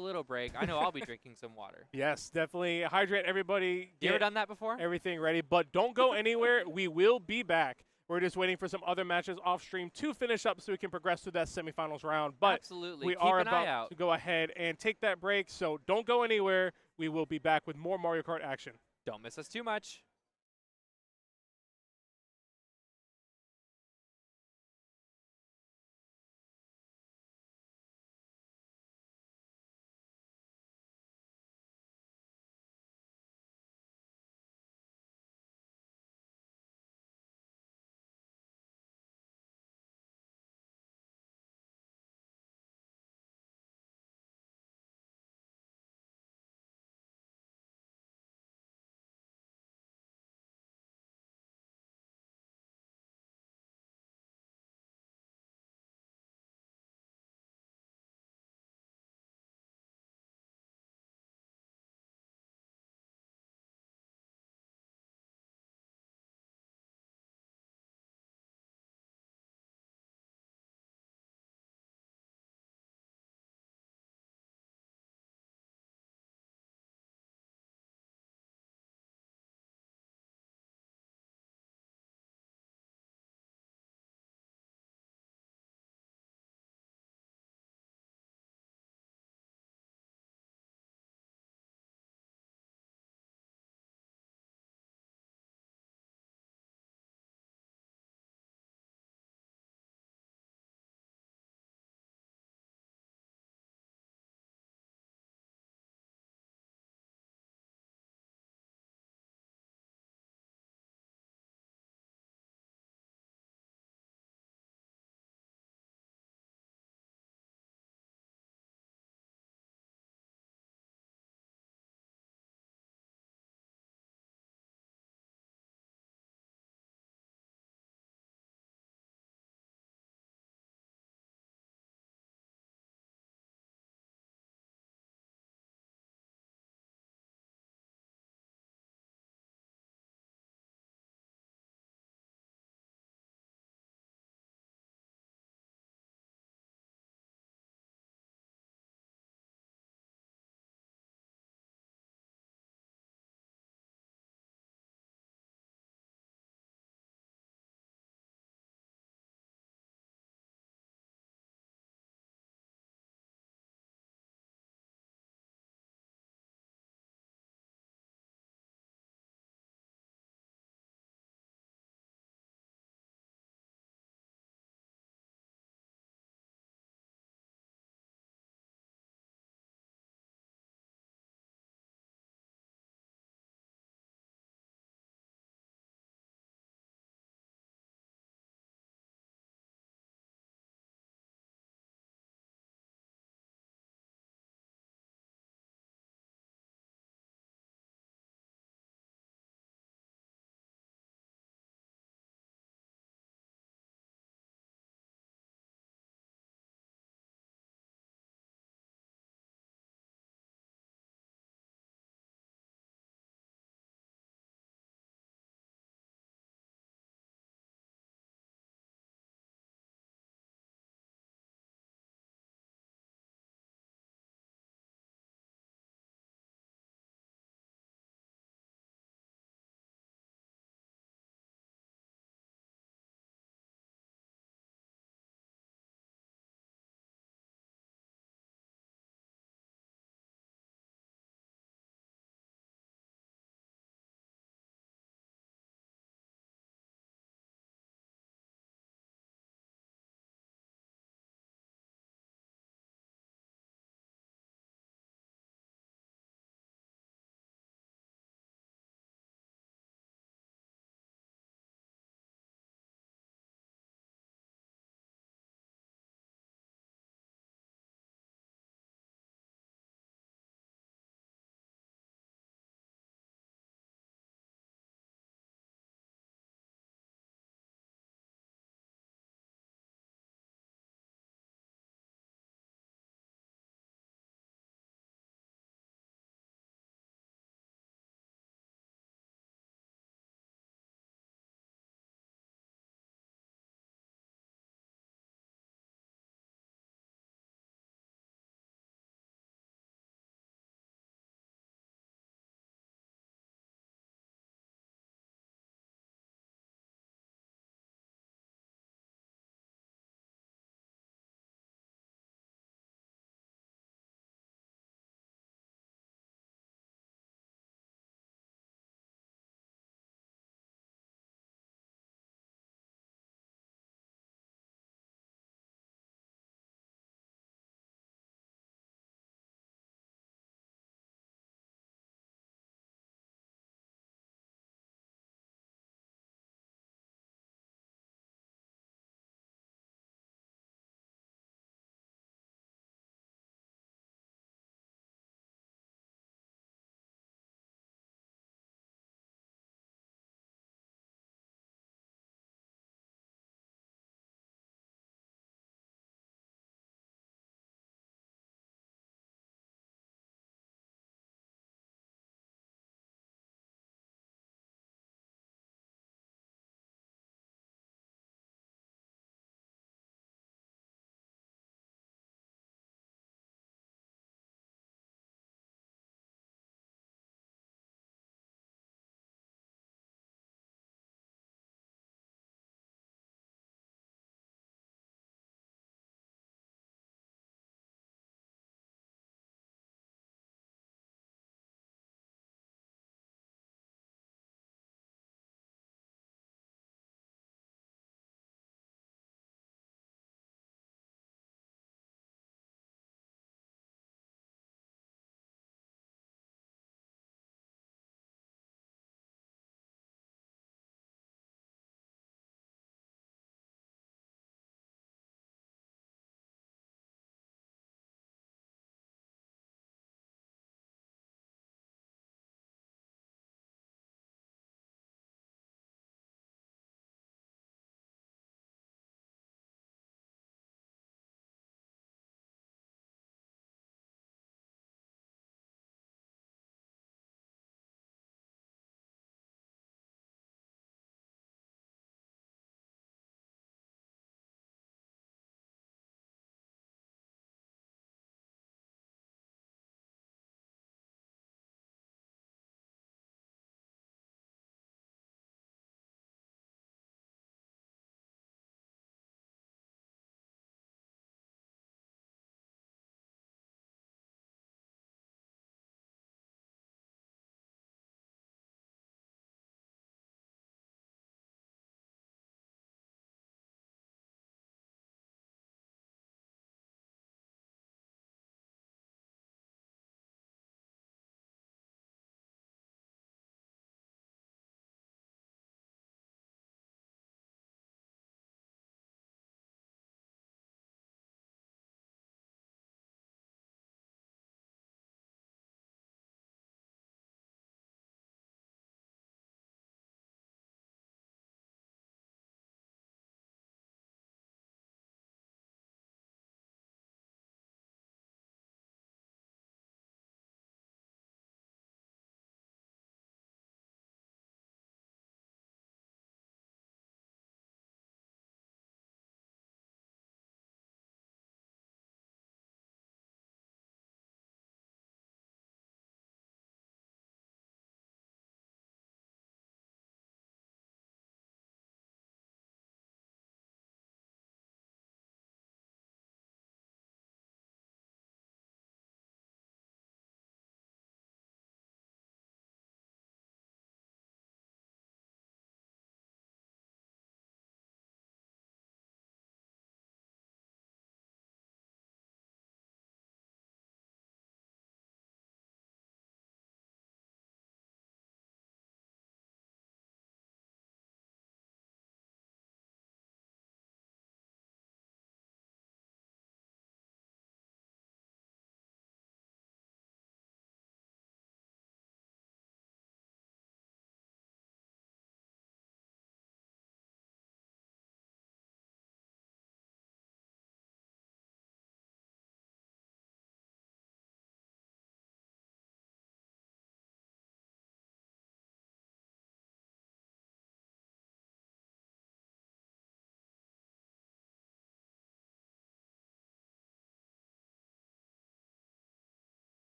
little break. I know I'll be drinking some water. Yes, definitely hydrate everybody. You ever Get done that before? everything ready, but don't go anywhere. We will be back. We're just waiting for some other matches off stream to finish up so we can progress to that semifinals round. But Absolutely. we Keep are an eye about out. to go ahead and take that break, so don't go anywhere. We will be back with more Mario Kart action. Don't miss us too much.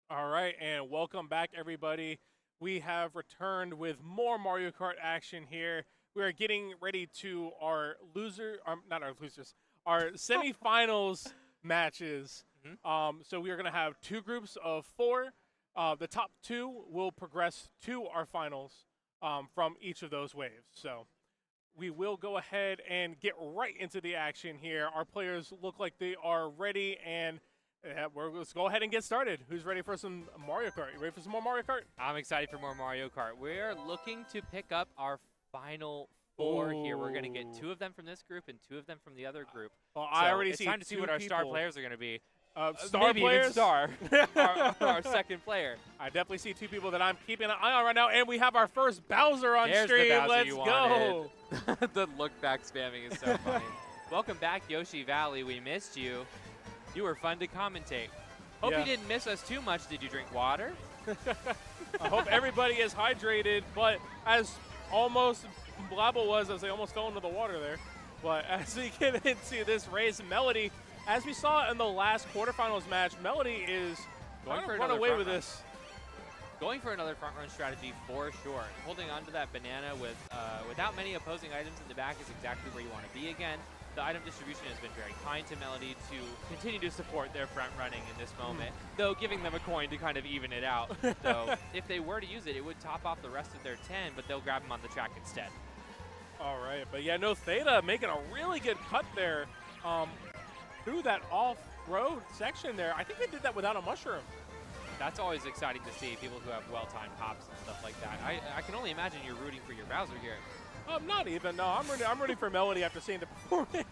All right, and welcome back, everybody. We have returned with more Mario Kart action here. We are getting ready to our not our losers, our semifinals matches. So we are going to have two groups of 4. The top 2 will progress to our finals from each of those waves. So we will go ahead and get right into the action here. Our players look like they are ready, and let's go ahead and get started. Who's ready for some Mario Kart? You ready for some more Mario Kart? I'm excited for more Mario Kart. We're looking to pick up our final 4 here. We're going to get 2 of them from this group and 2 of them from the other group. Well, so I already it's see time to see what our star people. players are going to be. Star maybe players? even Star, our second player. I definitely see 2 people that I'm keeping an eye on right now, and we have our first Bowser on There's stream. the Bowser Let's you go. wanted. The look back spamming is so funny. Welcome back, Yoshi Valley. We missed you. You were fun to commentate. Hope you didn't miss us too much. Did you drink water? I hope everybody is hydrated, but as almost Blabble was, as they almost fell into the water there. But as we get into this race, Melody, as we saw in the last quarterfinals match, Melody is going to run away with this. Going for another front run strategy for sure. Holding on to that banana without many opposing items in the back is exactly where you want to be again. The item distribution has been very kind to Melody to continue to support their front running in this moment, though giving them a coin to kind of even it out. So if they were to use it, it would top off the rest of their 10, but they'll grab them on the track instead. All right, but yeah, no, Theta making a really good cut there through that off-road section there. I think they did that without a mushroom. That's always exciting to see, people who have well-timed hops and stuff like that. I can only imagine you're rooting for your Bowser here. Not even. No, I'm rooting for Melody after seeing the performance.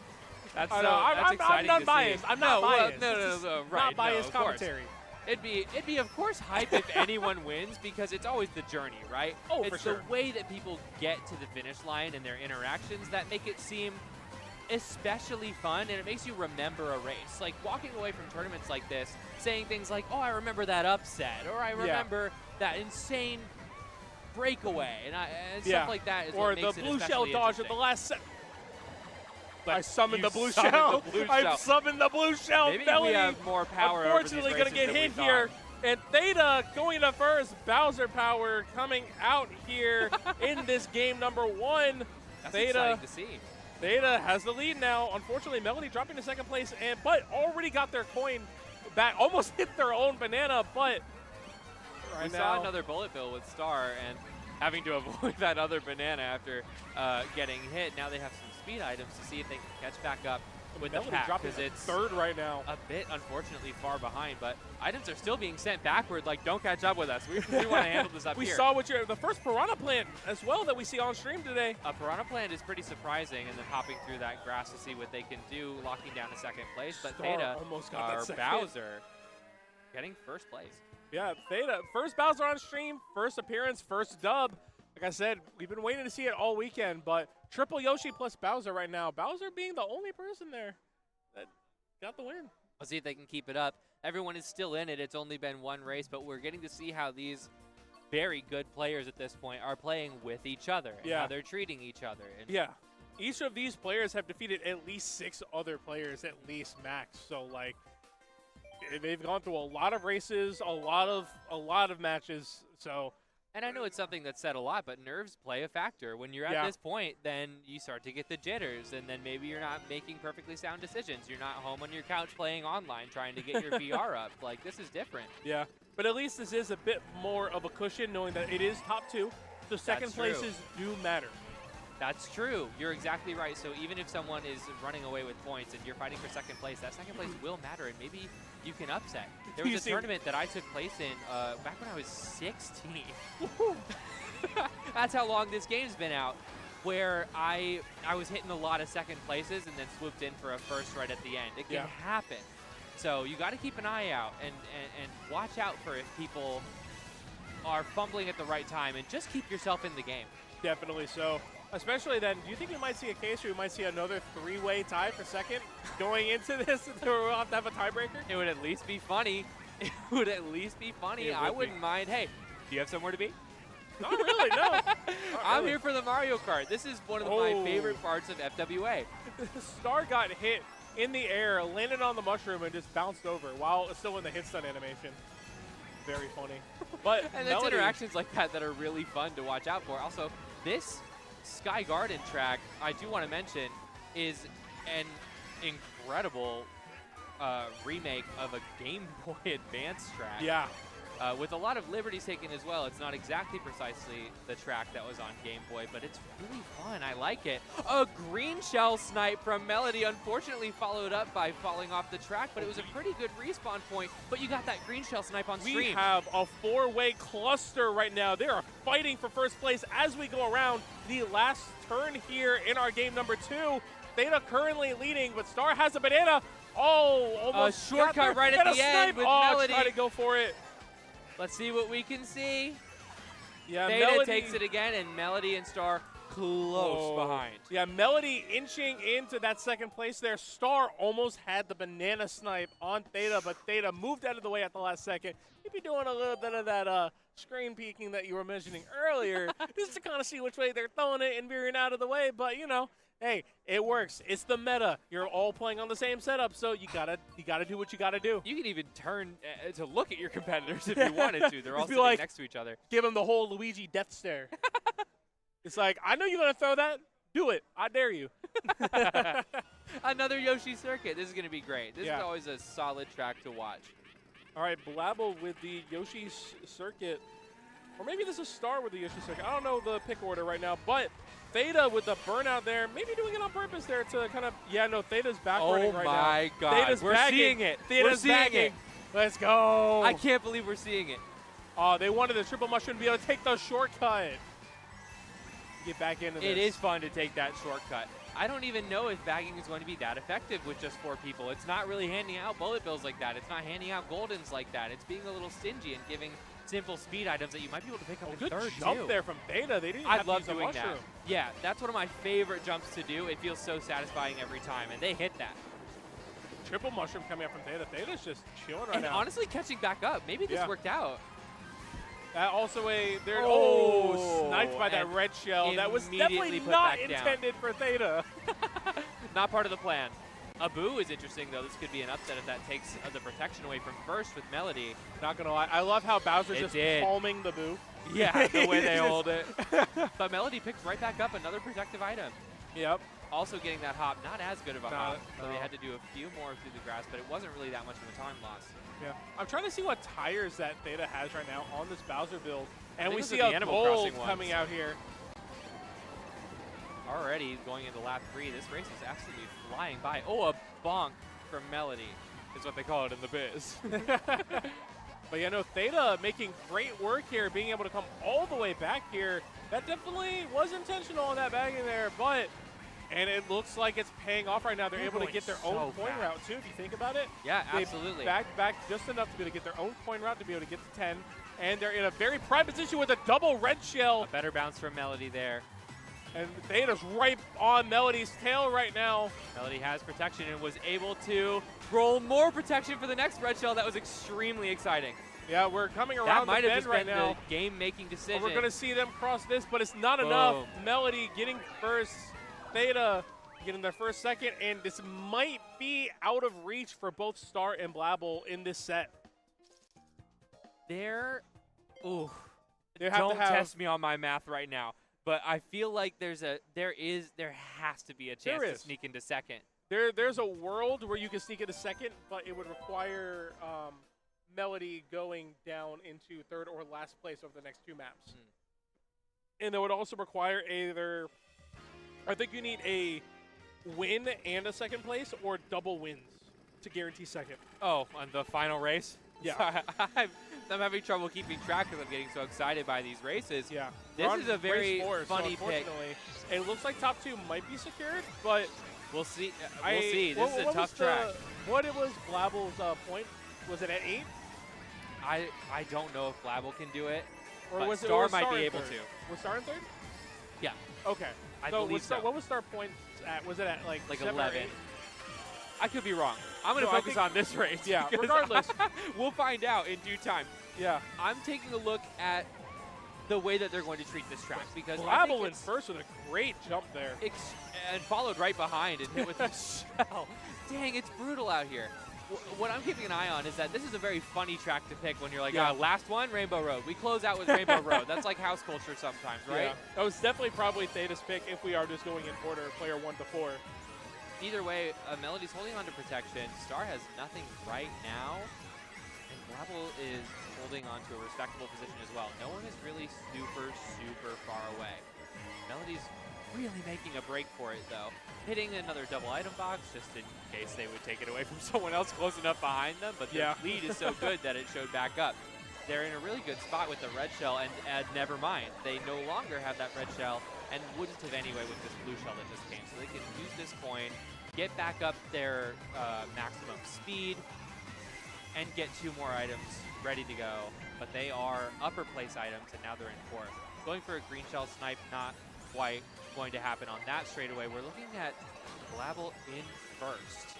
That's I'm exciting not to biased. see. I'm not biased. No, right. Not biased of course. commentary. It'd be of course hype if anyone wins, because it's always the journey, right? Oh, it's for sure. the way that people get to the finish line and their interactions that make it seem especially fun, and it makes you remember a race. Like walking away from tournaments like this, saying things like, "Oh, I remember that upset," or "I remember that insane breakaway," and stuff like that. Is or what makes the it blue shell especially dodge at the last second. I summoned the blue summoned shell. the blue I've shell. summoned the blue shell. Maybe Melody, we have more power unfortunately, over these going to get races hit than we here. thought. And Theta going to first. Bowser power coming out here in this game number 1. That's Theta, exciting to see. Theta has the lead now. Unfortunately, Melody dropping to second place, but already got their coin back. Almost hit their own banana, but We saw another bullet bill with Star and having to avoid that other banana after getting hit. Now they have some speed items to see if they can catch back up with the pack, because it's third right now. a bit unfortunately far behind, but items are still being sent backward. Like, don't catch up with us. We want to handle this up We here. saw the first Piranha Plant as well that we see on stream today. A Piranha Plant is pretty surprising, and then hopping through that grass to see what they can do, locking down a second place. But Star Theta, almost got that our second. Bowser, getting first place. Yeah, Theta, first Bowser on stream, first appearance, first dub. Like I said, we've been waiting to see it all weekend, but triple Yoshi plus Bowser right now. Bowser being the only person there that got the win. We'll see if they can keep it up. Everyone is still in it. It's only been one race, but we're getting to see how these very good players at this point are playing with each other and how they're treating each other. And yeah, each of these players have defeated at least 6 other players, at least max. So like, they've gone through a lot of races, a lot of matches. So. And I know it's something that's said a lot, but nerves play a factor. When you're at this point, then you start to get the jitters, and then maybe you're not making perfectly sound decisions. You're not home on your couch playing online trying to get your VR up. Like, this is different. Yeah, but at least this is a bit more of a cushion, knowing that it is top 2. So second places do matter. That's true. You're exactly right. So even if someone is running away with points and you're fighting for second place, that second place will matter, and maybe you can upset. There was a tournament that I took place in back when I was 16. That's how long this game's been out, where I was hitting a lot of second places and then swooped in for a first right at the end. It can happen. So you got to keep an eye out and watch out for if people are fumbling at the right time, and just keep yourself in the game. Definitely so. Especially then, do you think we might see a case where we might see another 3-way tie for second going into this? We'll have to have a tiebreaker? It would at least be funny. It would at least be funny. I wouldn't mind. Hey, do you have somewhere to be? Not really, no. I'm here for the Mario Kart. This is one of my favorite parts of FWA. Star got hit in the air, landed on the mushroom, and just bounced over while still in the hit stun animation. very funny. But And it's Melody, interactions like that are really fun to watch out for. Also, this Sky Garden track, I do want to mention, is an incredible remake of a Game Boy Advance track. yeah. With a lot of liberties taken as well. It's not exactly precisely the track that was on Game Boy, but it's really fun. I like it. A green shell snipe from Melody, unfortunately followed up by falling off the track, but it was a pretty good respawn point. But you got that green shell snipe on stream. We have a 4-way cluster right now. They are fighting for first place as we go around the last turn here in our game number 2. Theta currently leading, but Star has a banana. Oh, almost a shortcut right at the end with Melody. Try to go for it. Let's see what we can see. Yeah, Theta Melody takes it again, and Melody and Star close behind. Yeah, Melody inching into that second place there. Star almost had the banana snipe on Theta, but Theta moved out of the way at the last second. You'd be doing a little bit of that screen peeking that you were mentioning earlier, just to kind of see which way they're throwing it and veering out of the way. But, you know, hey, it works. It's the meta. You're all playing on the same setup, so you gotta do what you gotta do. You can even turn to look at your competitors if you wanted to. They're all sitting like, next to each other. Give them the whole Luigi death stare. It's like, I know you're gonna throw that. Do it. I dare you. Another Yoshi circuit. This is going to be great. This Yeah. is always a solid track to watch. All right, Blabble with the Yoshi circuit. Or maybe this is Star with the Yoshi circuit. I don't know the pick order right now, but Theta with the burnout there, maybe doing it on purpose there to kind of, yeah, no, Theta's back running right now. Oh my God. Theta's We're bagging. seeing it. Theta's We're seeing bagging. it. Let's go. I can't believe we're seeing it. Oh, they wanted the triple mushroom to be able to take the shortcut. Get back into this. It is fun to take that shortcut. I don't even know if bagging is going to be that effective with just 4 people. It's not really handing out bullet bills like that. It's not handing out goldens like that. It's being a little stingy and giving simple speed items that you might be able to pick up in Good third, jump too. there from Theta. They didn't I have love to use doing a mushroom. that. Yeah, that's one of my favorite jumps to do. It feels so satisfying every time, and they hit that. Triple mushroom coming up from Theta. Theta's just chilling right And now. honestly, catching back up. Maybe this worked out. That also there. Oh, sniped by that and red shell. That was immediately definitely put not back down. intended for Theta. Not part of the plan. Abu is interesting, though. This could be an upset if that takes the protection away from first with Melody. Not gonna lie, I love how Bowser's just did. palming the boo. Yeah, the way they hold it. But Melody picked right back up another protective item. Yep. Also getting that hop, not as good of a hop. So no. they had to do a few more through the grass, but it wasn't really that much of a time loss. Yeah. I'm trying to see what tires that Theta has right now on this Bowser build. And we those see are a the Animal gold Crossing coming ones. out here. Already going into lap 3, this race is absolutely flying by. Oh, a bonk from Melody is what they call it in the biz. But yeah, no, Theta making great work here, being able to come all the way back here. That definitely was intentional on that bagging there, and it looks like it's paying off right now. They're able to get their own so coin fast. route too, if you think about it. Yeah, They absolutely. backed back just enough to be able to get their own coin route to be able to get to 10. And they're in a very prime position with a double red shell. A better bounce from Melody there. And Theta's right on Melody's tail right now. Melody has protection and was able to roll more protection for the next red shell. That was extremely exciting. Yeah, we're coming That around might the have bend just right been now. the game-making decision. We're going to see them cross this, but it's not enough. Melody getting first. Theta getting their first second, and this might be out of reach for both Star and Blabble in this set. There, ooh, They have don't to have, test me on my math right now. But I feel like there has to be a chance to sneak into second. There's a world where you can sneak into second, but it would require Melody going down into third or last place over the next 2 maps. And it would also require I think you need a win and a second place or double wins to guarantee second. Oh, on the final race? Yeah. I'm having trouble keeping track because I'm getting so excited by these races. Yeah. This is a very funny pick. Unfortunately, it looks like top 2 might be secured, but We'll see. We'll see. This is a tough track. What was Blabble's point? Was it at 8? I don't know if Blabble can do it. Or but was it Star was might Star be in able third? to. Was Star in third? Yeah. Okay. I so believe so. What was Star points at? Was it at like 7 or 11? 8? I could be wrong. I'm going to No, I focus think- on this race. Yeah, because regardless. we'll find out in due time. Yeah. I'm taking a look at the way that they're going to treat this track because I Blabble think in it's first with a great jump there. and followed right behind and hit with the shell. Dang, it's brutal out here. what I'm keeping an eye on is that this is a very funny track to pick when you're like, Yeah. last one, Rainbow Road. We close out with Rainbow Road. That's like house culture sometimes, right? Yeah. That was definitely probably Theta's pick if we are just going in order, player 1 to 4. Either way, Melody's holding on to protection. Star has nothing right now. And Blabble is holding on to a respectable position as well. No one is really super, super far away. Melody's really making a break for it, though. Hitting another double item box just in case they would take it away from someone else close enough behind them. But their lead is so good that it showed back up. They're in a really good spot with the red shell, and never mind. They no longer have that red shell and wouldn't have anyway with this blue shell that just came. So they can use this coin, get back up their maximum speed, and get 2 more items ready to go. But they are upper place items, and now they're in 4th. Going for a green shell snipe, not quite going to happen on that straightaway. We're looking at Blabble in 1st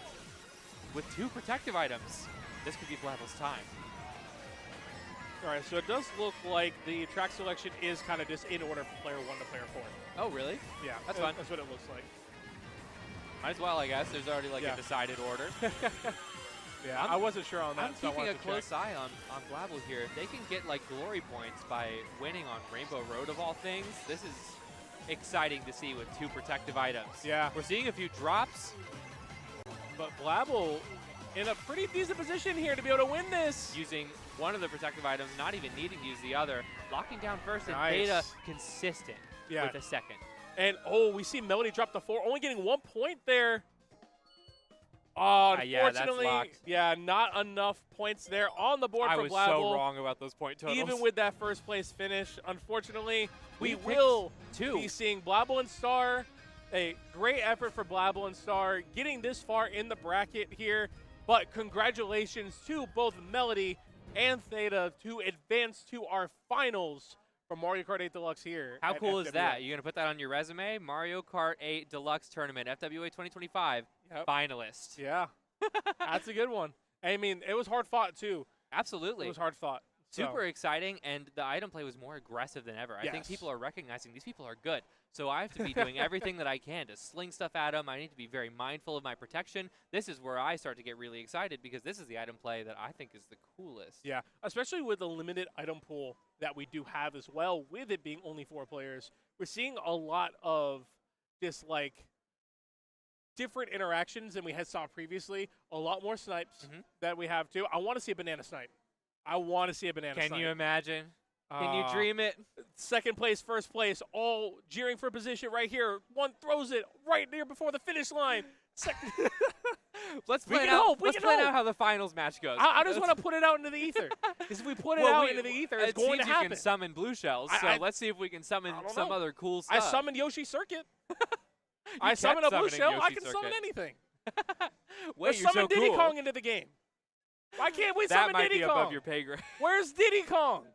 with 2 protective items. This could be Blabble's time. All right, so it does look like the track selection is kind of just in order from player 1 to player 4. Oh, really? Yeah, That's fun. That's what it looks like. Might as well, I guess. There's already like a decided order. Yeah, I wasn't sure on that. I'm so keeping I a wanted to close check. eye on Blabble here. If they can get like glory points by winning on Rainbow Road of all things, this is exciting to see with 2 protective items. Yeah. We're seeing a few drops. But Blabble in a pretty decent position here to be able to win this. Using one of the protective items, not even needing to use the other. Locking down first, and Nice. Theta consistent Yeah. with a second. And, oh, we see Melody drop the 4, only getting 1 point there. Oh, yeah, that's unfortunately, locked. not enough points there on the board I for was Blabble. so wrong about those point totals. Even with that first place finish, unfortunately, we picked will 2. be seeing Blabble and Star. A great effort for Blabble and Star getting this far in the bracket here. But congratulations to both Melody and Theta to advance to our finals for Mario Kart 8 Deluxe here. How at cool is FWA. that? You going to put that on your resume? Mario Kart 8 Deluxe Tournament, FWA 2025, Yep. finalist. Yeah, that's a good one. I mean, it was hard fought too. Absolutely. It was hard fought. So, Super exciting, and the item play was more aggressive than ever. I think Yes. people are recognizing these people are good. So I have to be doing everything that I can to sling stuff at them. I need to be very mindful of my protection. This is where I start to get really excited because this is the item play that I think is the coolest. Yeah, especially with the limited item pool that we do have as well, with it being only 4 players. We're seeing a lot of just like different interactions than we had saw previously. A lot more snipes that we have too. I want to see a banana snipe. I want to see a banana snipe. Can you imagine? Can you dream it? Second place, first place, all jeering for position right here. One throws it right there before the finish line. Second. Let's We plan can out. hope, we Let's can plan hope. out how the finals match goes. I just want to put it out into the ether. Because if we put it out into the ether, it's going to seems you happen. can summon blue shells, so let's see if we can summon I don't some know. other cool I stuff. summoned Yoshi Circuit. You I kept summon a blue summoning shell. I Yoshi can summon Circuit. anything. Wait, Let's you're summon so Diddy cool. Kong into the game. Why can't we That summon might Diddy be Kong? above your pay grade. Where's Diddy Kong?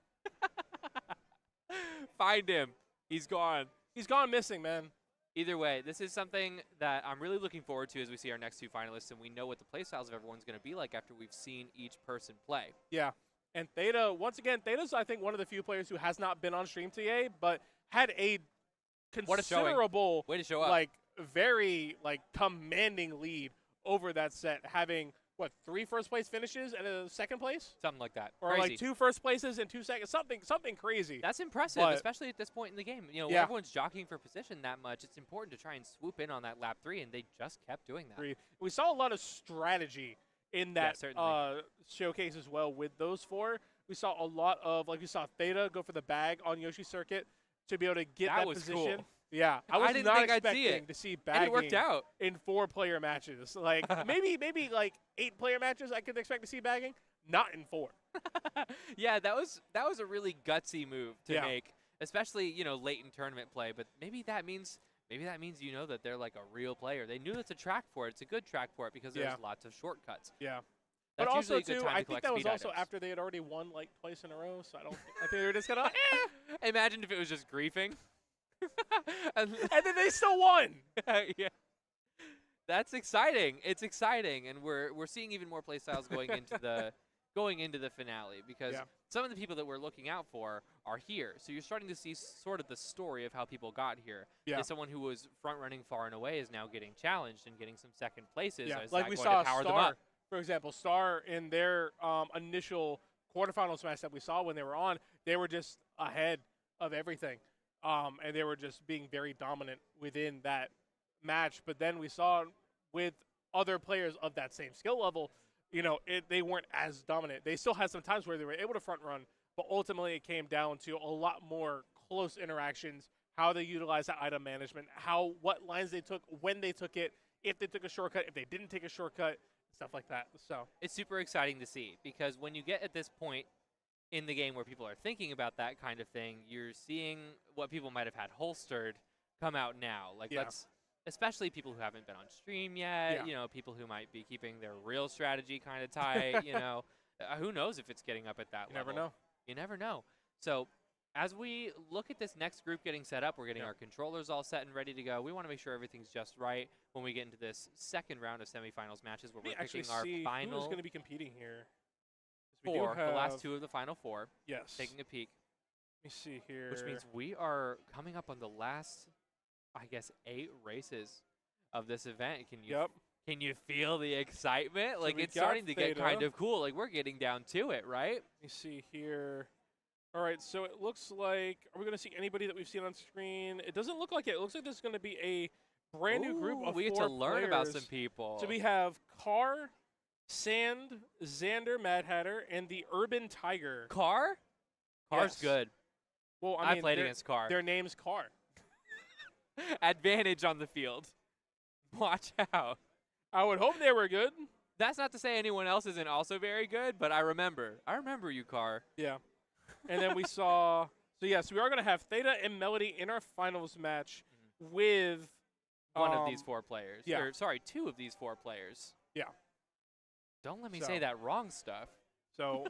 Find him. He's gone. He's gone missing, man. Either way, this is something that I'm really looking forward to as we see our next 2 finalists, and we know what the play styles of everyone's going to be like after we've seen each person play. Yeah. And Theta, once again, Theta's, I think, one of the few players who has not been on stream today, but had a What a showing. considerable, Way to show up. like, very, like, commanding lead over that set, having, what, 3 first-place finishes and a second place? Something like that. Or, Crazy. like, 2 first places and 2 seconds. Something crazy. That's impressive, But- especially at this point in the game. You know, when Yeah. everyone's jockeying for position that much, it's important to try and swoop in on that lap 3, and they just kept doing that. We saw a lot of strategy in that certainly. showcase as well with those 4. We saw a lot of, like, we saw Theta go for the bag on Yoshi Circuit to be able to get that was position. cool. Yeah, I was didn't not think I'd see expecting it. to see And bagging it worked out. in 4-player matches. Like, maybe like 8-player matches I could expect to see bagging. Not in 4. Yeah, that was a really gutsy move to Yeah. make, especially, you know, late in tournament play. But maybe that means you know that they're like a real player. They knew it's a track for it. It's a good track for it because there's Yeah. lots of shortcuts. Yeah. That's But also, usually a good too, time to I think collect that was speed also items. after they had already won, like, twice in a row. So I think they were just going to, Imagine if it was just griefing. and and then they still won. yeah. That's exciting. It's exciting, and we're seeing even more play styles going into the finale because Yeah. some of the people that we're looking out for are here. So you're starting to see sort of the story of how people got here. Yeah. Is someone who was front running far and away is now getting challenged and getting some second places. Yeah, Is like that we going saw to power them Star up? for example, Star in their initial quarterfinals match that we saw when they were on, they were just ahead of everything. And they were just being very dominant within that match. But then we saw with other players of that same skill level, you know, they weren't as dominant. They still had some times where they were able to front run, but ultimately it came down to a lot more close interactions, how they utilized that item management, what lines they took, when they took it, if they took a shortcut, if they didn't take a shortcut, stuff like that. So it's super exciting to see, because when you get at this point in the game where people are thinking about that kind of thing, you're seeing what people might have had holstered come out now. Like, especially people who haven't been on stream yet, you know, people who might be keeping their real strategy kind of tight, you know. Who knows if it's getting up at that level. You never know. You never know. So as we look at this next group getting set up, we're getting our controllers all set and ready to go. We want to make sure everything's just right when we get into this second round of semifinals matches where we're picking our final. Who's going to be competing here? Four, the last two of the final four. Yes. Taking a peek. Let me see here. Which means we are coming up on the last, I guess, 8 races of this event. Can you feel the excitement? So like, it's starting to get kind of cool. Like, we're getting down to it, right? Let me see here. All right, so it looks like, are we going to see anybody that we've seen on screen? It doesn't look like it. It looks like there's going to be a brand new group of 4 players. We get to learn about some people. So we have Kart, Sand, Xander, Mad Hatter, and the Urban Tiger. Kart? Kart's good. Well, I mean, played against Kart. Their name's Kart. Advantage on the field. Watch out. I would hope they were good. That's not to say anyone else isn't also very good, but I remember you, Kart. Yeah. And then we saw, so yes, we are going to have Theta and Melody in our finals match with one of these 4 players. Yeah. Or, sorry, 2 of these 4 players. Yeah. Don't let me say that wrong stuff. So,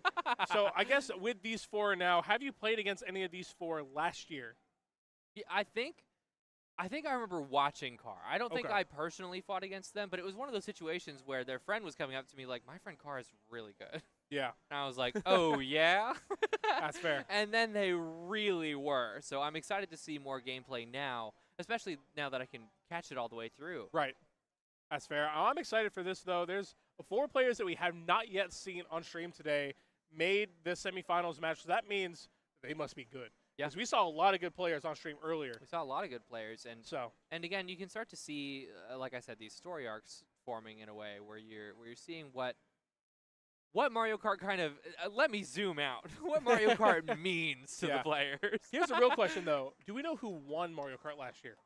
I guess with these 4 now, have you played against any of these 4 last year? Yeah, I think I remember watching Kart. I don't think I personally fought against them, but it was one of those situations where their friend was coming up to me like, my friend Kart is really good. Yeah. And I was like, oh, yeah? That's fair. And then they really were. So I'm excited to see more gameplay now, especially now that I can catch it all the way through. Right. That's fair. I'm excited for this, though. There's 4 players that we have not yet seen on stream today made the semifinals match. So that means they must be good. Yeah. Because we saw a lot of good players on stream earlier. We saw a lot of good players. And again, you can start to see, like I said, these story arcs forming in a way where you're seeing what Mario Kart kind of, let me zoom out, what Mario Kart means to the players. Here's the real question, though. Do we know who won Mario Kart last year?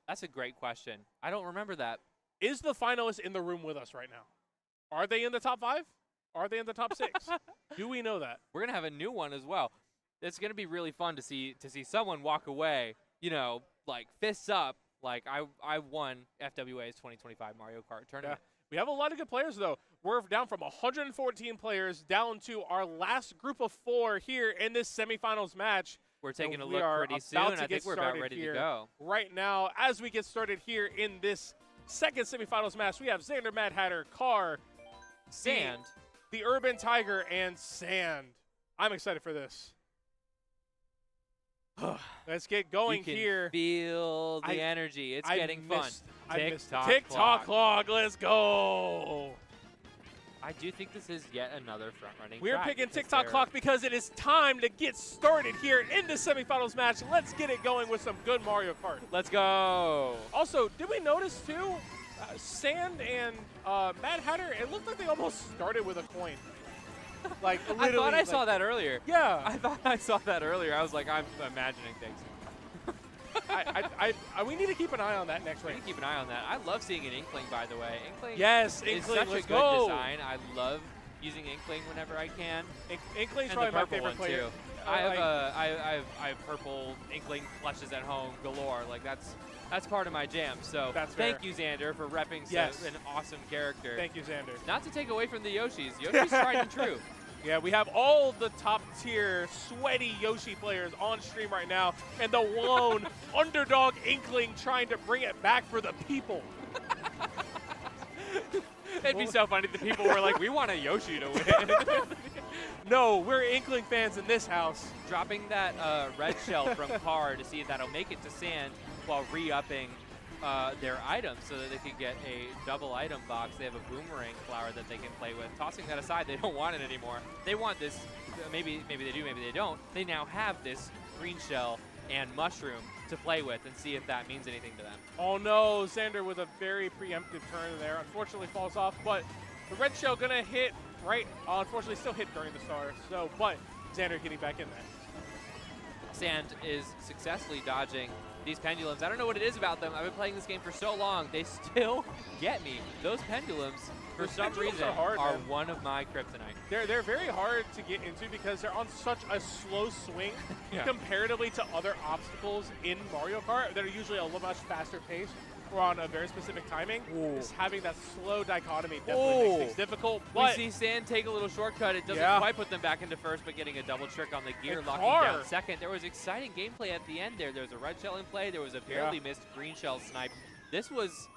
That's a great question. I don't remember that. Is the finalist in the room with us right now? Are they in the top 5? Are they in the top 6? Do we know that? We're going to have a new one as well. It's going to be really fun to see someone walk away, you know, like fists up, like I won FWA's 2025 Mario Kart tournament. Yeah. We have a lot of good players, though. We're down from 114 players down to our last group of 4 here in this semifinals match. We're taking a look pretty soon. I think we're about ready to go. Right now, as we get started here in this second semifinals match, we have Xander, Mad Hatter, Kart, Sand, the Urban Tiger, and Sand. I'm excited for this. Let's get going here. You can feel the energy. It's getting fun. Tick-tock clock. Let's go. I do think this is yet another front-running We're picking tick-tock clock because it is time to get started here in the semifinals match. Let's get it going with some good Mario Kart. Let's go. Also, did we notice, too, Sand and Mad Hatter, it looked like they almost started with a coin. Like, I thought I saw that earlier. Yeah. I thought I saw that earlier. I was like, I'm imagining things. We need to keep an eye on that next race. We need to keep an eye on that. I love seeing an Inkling, by the way. Inkling is such a good design. I love using Inkling whenever I can. Inkling's probably my favorite player. Too. I have purple Inkling plushes at home galore. Like, that's part of my jam. So thank you, Xander, for repping an awesome character. Thank you, Xander. Not to take away from the Yoshis. Yoshi's tried and true. Yeah, we have all the top-tier, sweaty Yoshi players on stream right now, and the lone underdog Inkling trying to bring it back for the people. It'd be so funny if the people were like, we want a Yoshi to win. No, we're Inkling fans in this house. Dropping that red shell from Kart to see if that'll make it to Sand while re-upping their items so that they could get a double item box. They have a boomerang flower that they can play with. Tossing that aside, they don't want it anymore. They want this. Maybe they do, maybe they don't. They now have this green shell and mushroom to play with and see if that means anything to them. Oh no, Xander with a very preemptive turn there. Unfortunately falls off, but the red shell gonna hit right. Unfortunately still hit during the star. So, but Xander getting back in there. Sand is successfully dodging these pendulums. I don't know what it is about them. I've been playing this game for so long. They still get me. Those pendulums, for some reason, are one of my kryptonite. They're very hard to get into because they're on such a slow swing comparatively to other obstacles in Mario Kart that are usually a little much faster pace or on a very specific timing. Just having that slow dichotomy definitely makes things difficult. But we see Sand take a little shortcut. It doesn't quite put them back into first, but getting a double trick on the gear, locking down second. There was exciting gameplay at the end there. There was a red shell in play. There was a barely missed green shell snipe. This was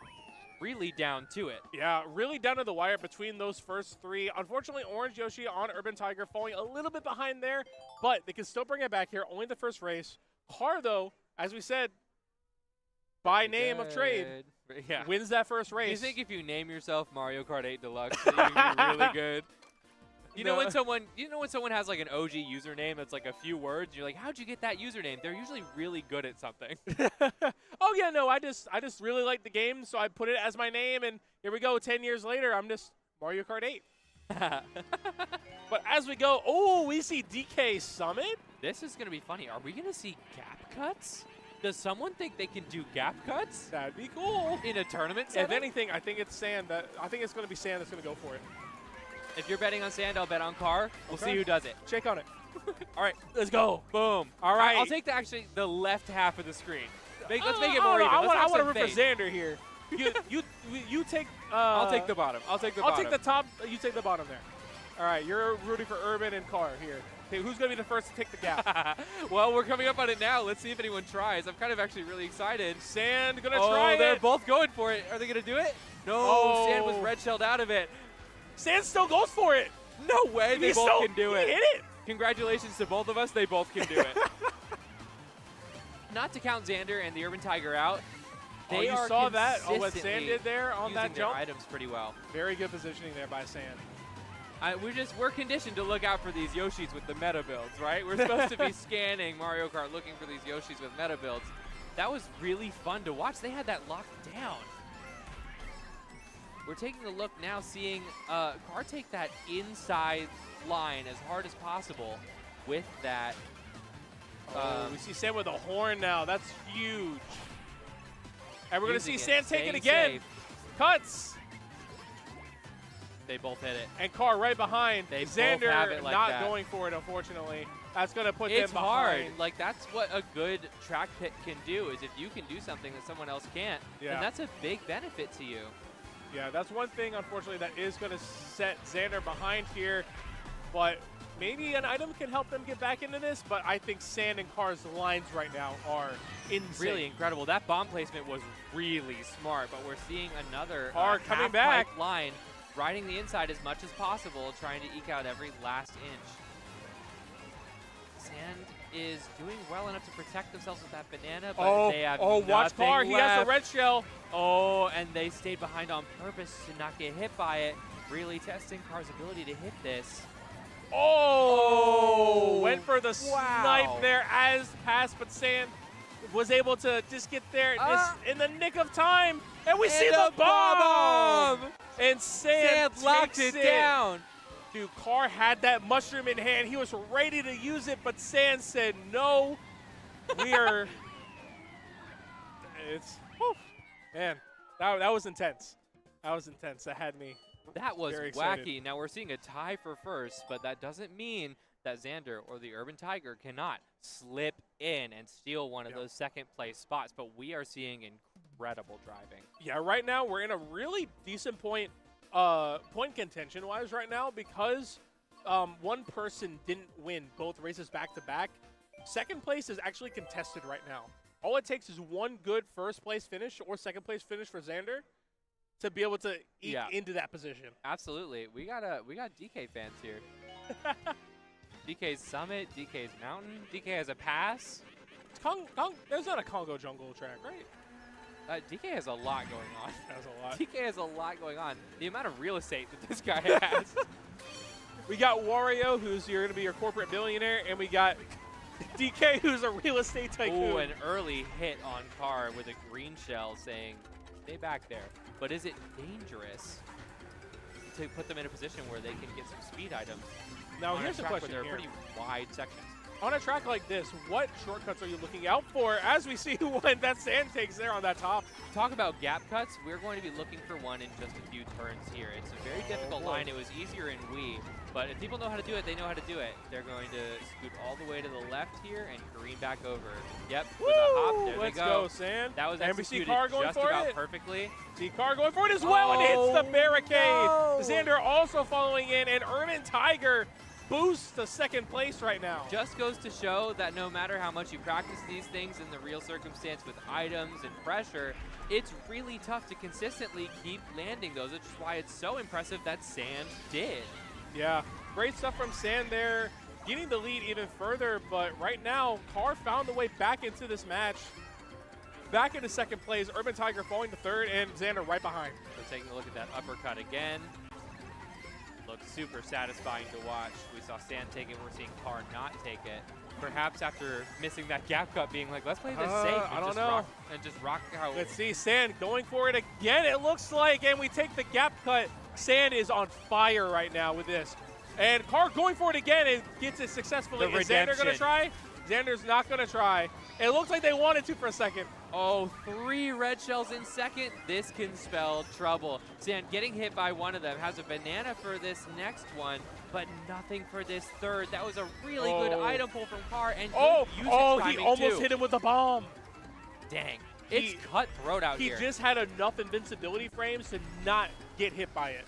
really down to it. Yeah, really down to the wire between those first three. Unfortunately, Orange Yoshi on Urban Tiger falling a little bit behind there, but they can still bring it back here. Only the first race. Car, though, as we said, by name of trade, wins that first race. Do you think if you name yourself Mario Kart 8 Deluxe, that you can be really good? You know when someone has like an OG username that's like a few words, you're like, how'd you get that username? They're usually really good at something. Oh yeah, no, I just really like the game, so I put it as my name, and here we go. 10 years later, I'm just Mario Kart 8. But as we go, we see DK Summit. This is gonna be funny. Are we gonna see gap cuts? Does someone think they can do gap cuts? That'd be cool. In a tournament setting? If anything, I think it's Sand. I think it's going to be Sand that's going to go for it. If you're betting on Sand, I'll bet on Car. We'll see who does it. Shake on it. All right, let's go. Boom. All right. I'll take the left half of the screen. Let's make it more even. I want to root for Xander here. You take. I'll take the bottom. I'll take the bottom. I'll take the top. You take the bottom there. All right, you're rooting for Urban and Car here. Okay, who's going to be the first to take the gap? Well, we're coming up on it now. Let's see if anyone tries. I'm kind of actually really excited. Sand going to try it. They're both going for it. Are they going to do it? No, Sand was red shelled out of it. Sand still goes for it. No way. They both can do it. He hit it. Congratulations to both of us. They both can do it. Not to count Xander and the Urban Tiger out. They you saw that? What Sand did there on that jump? Their items pretty well. Very good positioning there by Sand. We're conditioned to look out for these Yoshis with the meta builds, right? We're supposed to be scanning Mario Kart looking for these Yoshis with meta builds. That was really fun to watch. They had that locked down. We're taking a look now, seeing Car take that inside line as hard as possible with that. We see Sand with a horn now. That's huge. And we're going to see Sand take it again. Safe. Cuts. They both hit it. And Car right behind. They Xander both have it like not that. Going for it, unfortunately. That's going to put it's them hard. behind. Like, that's what a good track pit can do, is if you can do something that someone else can't, then that's a big benefit to you. Yeah, that's one thing, unfortunately, that is going to set Xander behind here. But maybe an item can help them get back into this. But I think Sand and Car's lines right now are insane. Really incredible. That bomb placement was really smart. But we're seeing another Car coming back line, riding the inside as much as possible, trying to eke out every last inch. Sand is doing well enough to protect themselves with that banana, but they have watch Car. Left. He has a red shell. And they stayed behind on purpose to not get hit by it, really testing Car's ability to hit this. Went for the snipe there as passed, but Sand was able to just get there in the nick of time. And we see the bomb! And Sand locked it down. Dude, Car had that mushroom in hand. He was ready to use it, but Sand said no. We are... Man, that was intense. That was intense. That had me That was very wacky. excited. Now we're seeing a tie for first, but that doesn't mean that Xander or the Urban Tiger cannot slip in and steal one of those second place spots, but we are seeing incredible driving. Yeah, right now we're in a really decent point contention wise right now because one person didn't win both races back to back. Second place is actually contested right now. All it takes is one good first place finish or second place finish for Xander to be able to eke into that position. Absolutely. We got DK fans here. DK's Summit, DK's Mountain, DK has a pass. There's not a Congo jungle track, right? DK has a lot going on. That's a lot. DK has a lot going on. The amount of real estate that this guy has. We got Wario, who's going to be your corporate billionaire, and we got DK, who's a real estate tycoon. Ooh, an early hit on Car with a green shell saying, stay back there. But is it dangerous to put them in a position where they can get some speed items? Now, here's the question There are here. pretty wide sections. On a track like this, what shortcuts are you looking out for as we see when that sand takes there on that top? Talk about gap cuts. We're going to be looking for one in just a few turns here. It's a very difficult line. It was easier in Wii, but if people know how to do it, they know how to do it. They're going to scoot all the way to the left here and careen back over. Yep, with a hop. There Let's they go. Sand. That was and we executed see Car going just for about it. perfectly. See Car going for it as well and hits the barricade. No. Xander also following in, and Urban Tiger boosts to second place right now. Just goes to show that no matter how much you practice these things in the real circumstance with items and pressure, it's really tough to consistently keep landing those, which is why it's so impressive that Sand did. Yeah, great stuff from Sand there, getting the lead even further, but right now, Car found the way back into this match. Back into second place, Urban Tiger falling to third, and Xander right behind. So taking a look at that uppercut again. Looks super satisfying to watch. We saw Sand take it, we're seeing Car not take it. Perhaps after missing that gap cut, being like, let's play this safe and I don't just know. rock how. Let's see, Sand going for it again, it looks like, and we take the gap cut. Sand is on fire right now with this. And Car going for it again and gets it successfully. The Is Xander going to redemption. try? Xander's not going to try. It looks like they wanted to for a second. Oh, 3 red shells in second. This can spell trouble. Sand getting hit by one of them. Has a banana for this next one, but nothing for this third. That was a really good item pull from Car, and good usage he timing almost too. hit him with a bomb. Dang. It's cutthroat out here. He just had enough invincibility frames to not get hit by it.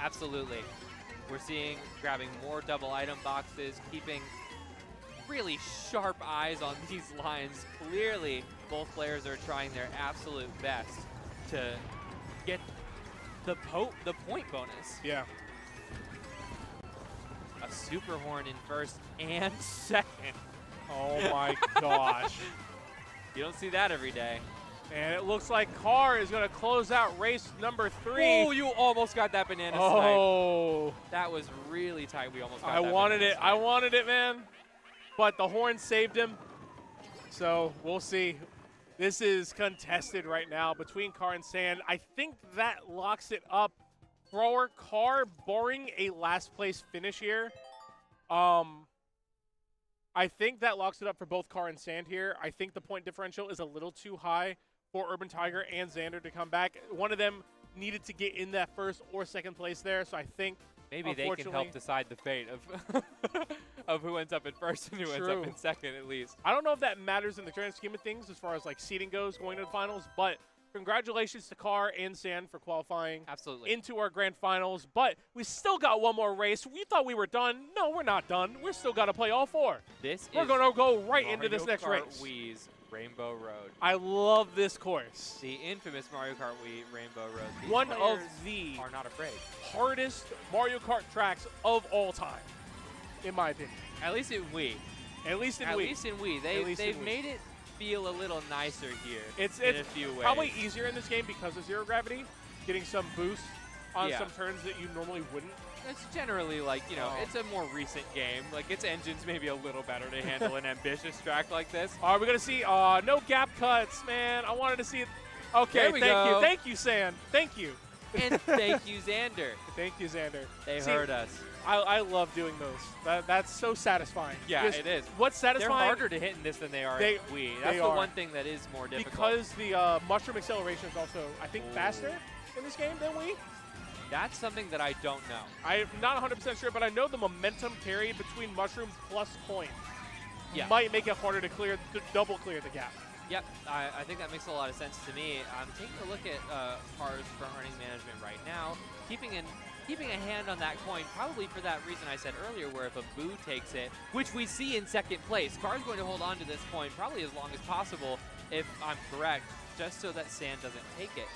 Absolutely. We're seeing grabbing more double item boxes, keeping really sharp eyes on these lines. Clearly, both players are trying their absolute best to get the point bonus. Yeah. A super horn in first and second. Oh my gosh. You don't see that every day. And it looks like Car is going to close out race number 3. Oh, you almost got that banana snipe. That was really tight. We almost got that. I wanted it, man. But the horn saved him. So we'll see. This is contested right now between Car and Sand. I think that locks it up for Car, barring a last place finish here. I think that locks it up for both Car and Sand here. I think the point differential is a little too high for Urban Tiger and Xander to come back. One of them needed to get in that first or second place there, so I think maybe they can help decide the fate of of who ends up in first and who ends up in second, at least. I don't know if that matters in the grand scheme of things as far as like seeding goes going to the finals, but congratulations to Car and Sand for qualifying into our grand finals. But we still got one more race. We thought we were done. No, we're not done. We're still got to play all 4. We're going to go right into this next race. Wii's Rainbow Road. I love this course. The infamous Mario Kart Wii Rainbow Road. These one of the are not afraid. Hardest Mario Kart tracks of all time, in my opinion. At least in Wii. At least in Wii. They've made it feel a little nicer here. It's in a few ways. Probably easier in this game because of zero gravity, getting some boost on some turns that you normally wouldn't. It's generally like, you know, it's a more recent game. Like, its engine's maybe a little better to handle an ambitious track like this. All right, we're going to see no gap cuts, man. I wanted to see it. Okay, thank you. Thank you, Sand. Thank you. And thank you, Xander. Thank you, Xander. They heard us. I love doing those. That's so satisfying. Yeah, it is. What's satisfying? They're harder to hit in this than they are in Wii. That's the one thing that is more difficult. Because the mushroom acceleration is also, I think, faster in this game than Wii. That's something that I don't know. I'm not 100% sure, but I know the momentum carried between mushroom plus coin might make it harder to double clear the gap. Yep, I think that makes a lot of sense to me. I'm taking a look at Car's front running management right now, keeping a hand on that coin, probably for that reason I said earlier, where if a Boo takes it, which we see in second place, Car's going to hold on to this coin probably as long as possible, if I'm correct, just so that Sand doesn't take it.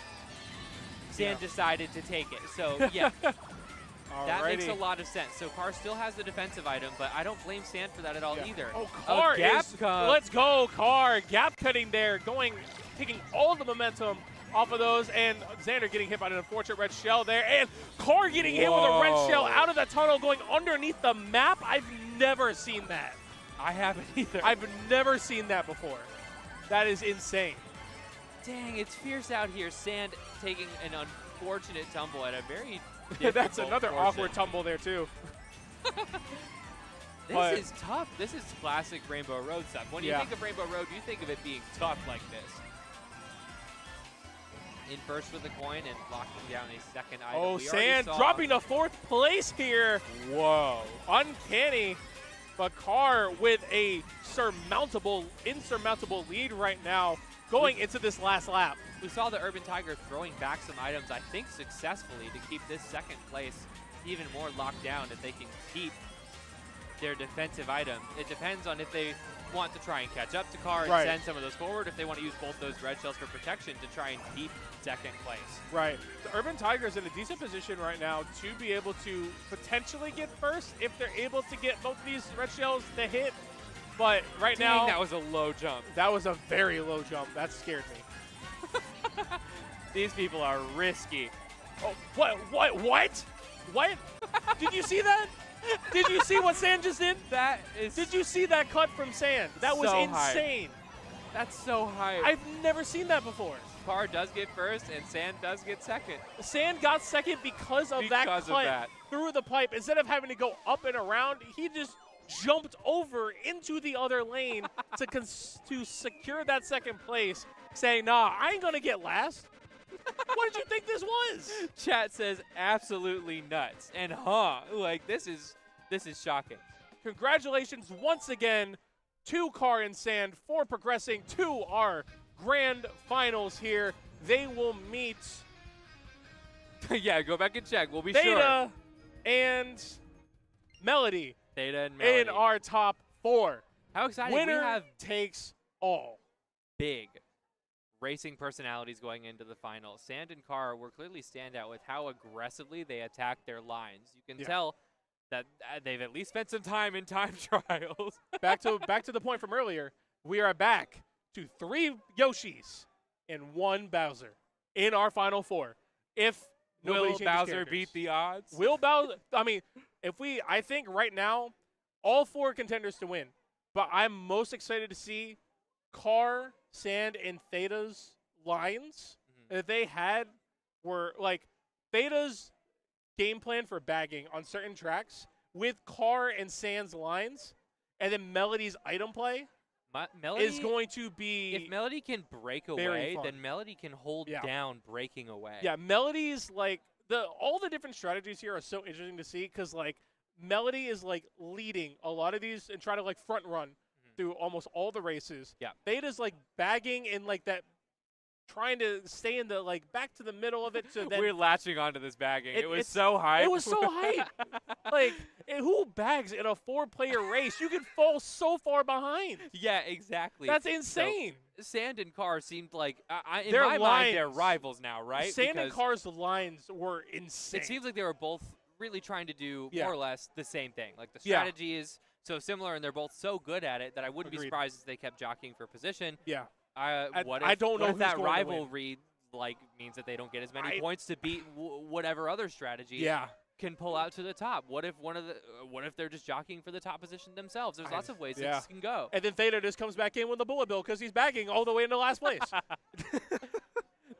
Sand decided to take it, so yeah. That makes a Alrighty. lot of sense. So Kart still has the defensive item, but I don't blame Sand for that at all Yeah. either. Oh, A Kart gap is, cut. let's go, Kart. Gap cutting there, taking all the momentum off of those, and Xander getting hit by an unfortunate red shell there, and Kart getting hit with a red shell out of the tunnel going underneath the map. I've never seen that. I haven't either. I've never seen that before. That is insane. Dang, it's fierce out here. Sand taking an unfortunate tumble at a very That's difficult another portion. awkward tumble there, too. This is tough. This is classic Rainbow Road stuff. When you Yeah. think of Rainbow Road, you think of it being tough like this. In first with the coin and locking down a second item. Oh, We already Sand saw- dropping to 4th place here. Whoa. Uncanny. But Carr with a insurmountable lead right now going into this last lap. We saw the Urban Tiger throwing back some items, I think successfully, to keep this second place even more locked down if they can keep their defensive item. It depends on if they want to try and catch up to Kart and Right. send some of those forward, if they want to use both those red shells for protection to try and keep second place. Right. The Urban Tiger's in a decent position right now to be able to potentially get first if they're able to get both of these red shells to hit. But right Dang, now, that was a low jump. that was a very low jump. That scared me. These people are risky. Oh, what? Did you see that? Did you see what Sand just did? That is Did you see that cut from Sand? That was So high. insane. That's so high. I've never seen that before. Kart does get first and Sand does get second. Sand got second because of that Because of cut that. through the pipe. Instead of having to go up and around, he just jumped over into the other lane to secure that second place, saying, nah, I ain't going to get last. What did you think this was? Chat says absolutely nuts. And like this is shocking. Congratulations once again to Carr and Sand for progressing to our grand finals here. They will meet Yeah, go back and check. We'll be sure. Theta and Melody Theta and Melody. in our top 4. How exciting. Winner We have takes all. big racing personalities going into the finals. Sand and Kart were clearly standout with how aggressively they attack their lines. You can tell that they've at least spent some time in time trials. back to the point from earlier. We are back to 3 Yoshis and 1 Bowser in our final 4. If nobody Will changes Bowser characters. beat the odds? Will Bowser? I mean, I think right now, all 4 contenders to win. But I'm most excited to see Carr, Sand, and Theta's lines that they had were like Theta's game plan for bagging on certain tracks with Carr and Sand's lines, and then Melody's item play Melody is going to be If Melody can break very away, fun. then Melody can hold down breaking away. Yeah, Melody's like all the different strategies here are so interesting to see because like Melody is like leading a lot of these and trying to like front run through almost all the races. Yeah. Theta's like bagging and like that, trying to stay in the like back to the middle of it. So then We're latching onto this bagging. It was it's- so hype. It was so hype. Like who bags in a 4-player race? You can fall so far behind. Yeah, exactly. That's insane. So, Sand and Carr seemed like, in Their my mind, they're lines- rivals now, right? Sand and Because Carr's lines were insane. it seems like they were both really trying to do Yeah. more or less the same thing. Like the Yeah. strategy is so similar, and they're both so good at it that I wouldn't be Agreed. surprised if they kept jockeying for position. Yeah. What if, I don't know what if who's that going to win. rivalry like means that they don't get as many I- points to beat whatever other strategy Yeah. can pull out to the top? What if what if they're just jockeying for the top position themselves? There's lots of ways yeah. this can go. And then Theta just comes back in with the bullet bill because he's bagging all the way into last place.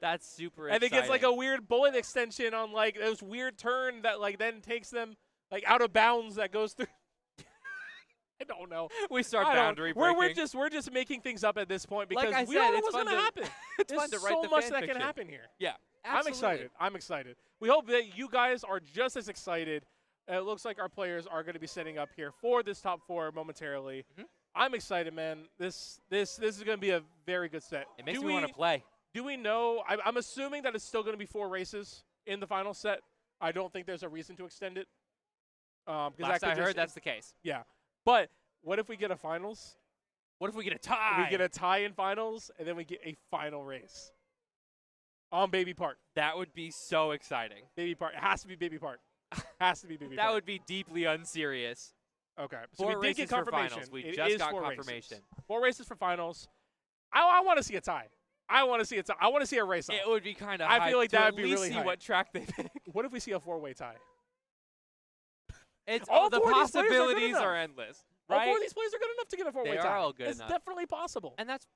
That's super And it gets like a exciting. weird bullet extension on like those weird turn that like then takes them like out of bounds that goes through. I don't know. We start I don't- boundary breaking. we're just making things up at this point because Like I we said, don't know it's what's fun going to to- happen. it's There's fun to write so the much fan that can fiction. happen here. Yeah, I'm absolutely. excited. I'm excited. We hope that you guys are just as excited. It looks like our players are going to be setting up here for this top 4 momentarily. I'm excited, man. This is going to be a very good set. It makes me want to play. Do we know? I'm assuming that it's still going to be 4 races in the final set. I don't think there's a reason to extend it. Last I heard, that's the case. Yeah. But what if we get a finals? What if we get a tie? We get a tie in finals, and then we get a final race on Baby Park. That would be so exciting. Baby Park. It has to be Baby Park. Has to be BB That Park. would be deeply unserious. Okay. So 4 we did get races for confirmation. finals. We It just is got 4 confirmation. Races. 4 races for finals. I want to see a tie. I want to see a tie. I want to see a race off. It would be kind of I feel like that would at be least really see hype. what track they pick. What if we see a 4-way tie? It's All the 4 of these players are good possibilities enough. are endless. All Right? 4 of these players are good enough to get a 4-way They tie. are all good It's enough. definitely possible. And that's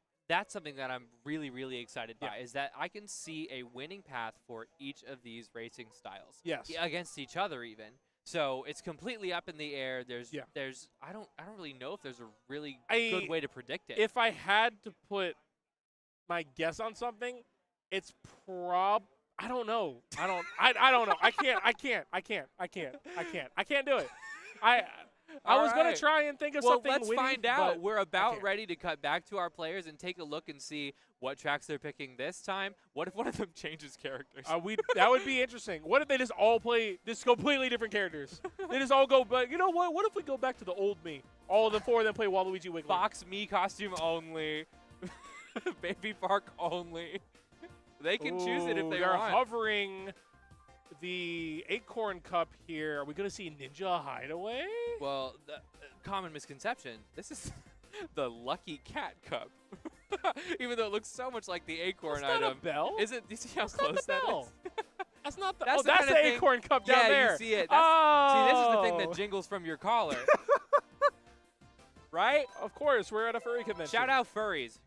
something that I'm really, really excited by, is that I can see a winning path for each of these racing styles. Yes. Against each other even. So it's completely up in the air. There's Yeah. I don't really know if there's a really I- good way to predict it. If I had to put my guess on something, it's I don't know. I don't know. I can't do it. I was going Alright. to try and think of Well, something let's witty, find out. but We're I about can't. ready to cut back to our players and take a look and see what tracks they're picking this time. What if one of them changes characters? That would be interesting. What if they just all play just completely different characters? They just all go, but you know what? What if we go back to the old me? All of the 4 of them play Waluigi Wiggly. Fox me costume only. Baby Park only. They can choose it if they they're want. hovering the Acorn Cup here. Are we going to see Ninja Hideaway? Well, the common misconception, this is the Lucky Cat Cup. Even though it looks so much like the Acorn That's not item. a bell. Is it? Do you see how That's not close the that bell. is? That's not the. That's the that's kind the of thing- Acorn Cup down Yeah, there. you see it. Oh. See, this is the thing that jingles from your collar. Right? Of course, we're at a furry convention. Shout out furries.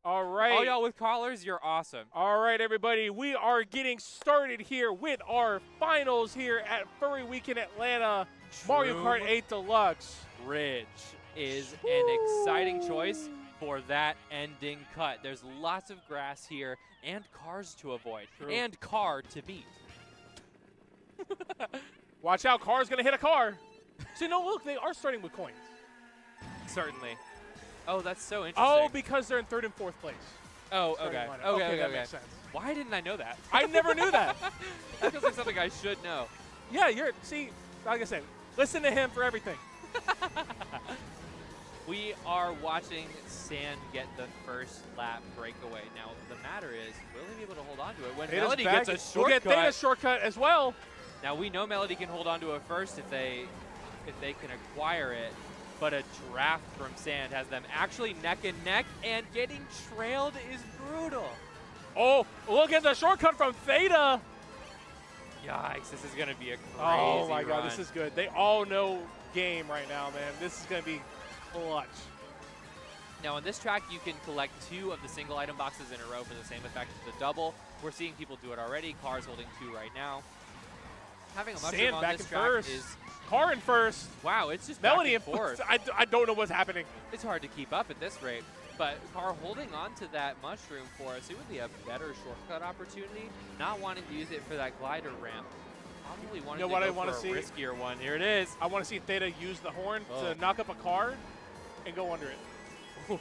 All right. All y'all with collars, you're awesome. All right, everybody. We are getting started here with our finals here at Furry Week in Atlanta. Mario Kart 8 Deluxe. Ridge is an exciting choice for that ending cut. There's lots of grass here and cars to avoid and car to beat. Watch out, car's going to hit a car. See, no, look, they are starting with coins. Certainly. Oh, that's so interesting. Oh, because they're in 3rd and 4th place. Oh, Starting okay. lineup. Okay, that okay. makes sense. Why didn't I know that? I never knew that. That feels like something I should know. Yeah, see, like I said, listen to him for everything. We are watching Sand get the first lap breakaway. Now, the matter is, will he be able to hold on to it? When Theta's Melody back. gets a We'll get shortcut. Theta's shortcut as well. Now, we know Melody can hold on to it first if they can acquire it. But a draft from Sand has them actually neck and neck, and getting trailed is brutal. Oh, look at the shortcut from Theta. Yikes, this is going to be a crazy Oh, my God, run. this is good. They all know game right now, man. This is going to be clutch. Now, on this track, you can collect 2 of the single item boxes in a row for the same effect as the double. We're seeing people do it already. Cars holding 2 right now. Having a mushroom Sand on back this in track first. is, Car in first. wow, it's just Melody in back and forth. I don't know what's happening. It's hard to keep up at this rate. But Car holding on to that mushroom for us, it would be a better shortcut opportunity. Not wanting to use it for that glider ramp. Probably wanting You know to what go I wanna for see? a riskier one. Here it is. I want to see Theta use the horn Oh. to knock up a car and go under it.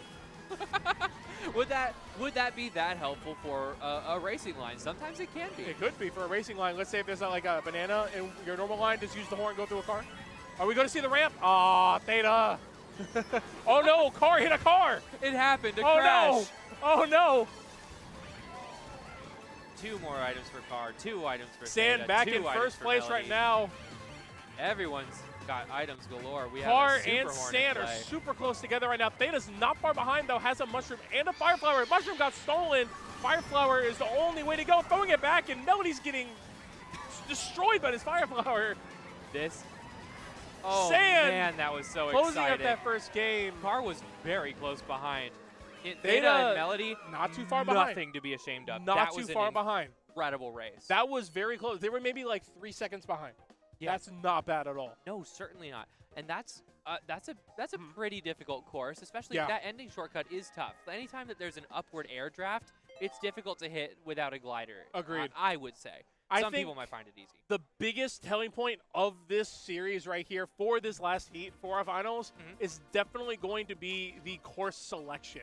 Would that be that helpful for a racing line? Sometimes it can be. It could be for a racing line. Let's say if there's like a banana in your normal line, just use the horn and go through a car. Are we going to see the ramp? Aw, Theta. Oh, no. Car hit a car. It happened. A Oh, crash. no. Oh, no. 2 more items for Car. 2 items for Sand Theta, back 2 in items first for place Melody. right now. Everyone's got items galore. We Car have a super and horn Sand in are play. super close together right now. Theta's not far behind, though. Has a mushroom and a fire flower. Mushroom got stolen. Fire flower is the only way to go. Throwing it back, and Melody's getting destroyed by this fire flower. This. Oh Sand man, that was so Closing exciting. up that first game. Car was very close behind. Theta Theta, and Melody, not too far behind. nothing to be ashamed of. Not that too was far an behind. incredible race. That was very close. They were maybe like 3 seconds behind. Yeah. That's not bad at all. No, certainly not. And that's a pretty difficult course, especially Yeah. that ending shortcut is tough. Anytime that there's an upward air draft, it's difficult to hit without a glider. Agreed. I would say. I Some think people might find it easy. the biggest telling point of this series right here for this last heat for our finals is definitely going to be the course selection.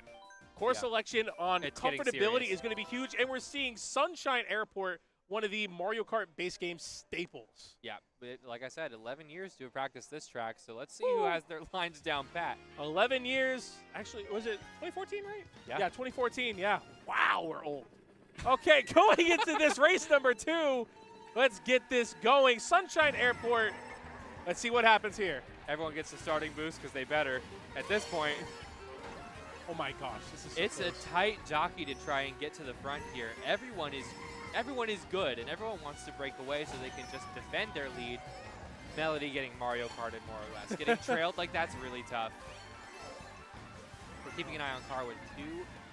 Course Yeah. selection on It's getting comfortability serious. is going to be huge, and we're seeing Sunshine Airport, one of the Mario Kart base game staples. Yeah, but like I said, 11 years to have practiced this track, so let's see who has their lines down pat. 11 years. Actually, was it 2014, right? Yeah. Yeah, 2014, yeah. Wow, we're old. Okay, going into this race number 2, Let's get this going. Sunshine Airport. Let's see what happens here. Everyone gets the starting boost because they better at this point. Oh my gosh, this is so It's close. a tight jockey to try and get to the front here. Everyone is good, and everyone wants to break away so they can just defend their lead. Melody getting Mario Karted more or less. Getting trailed like that's really tough. We're keeping an eye on Kart with 2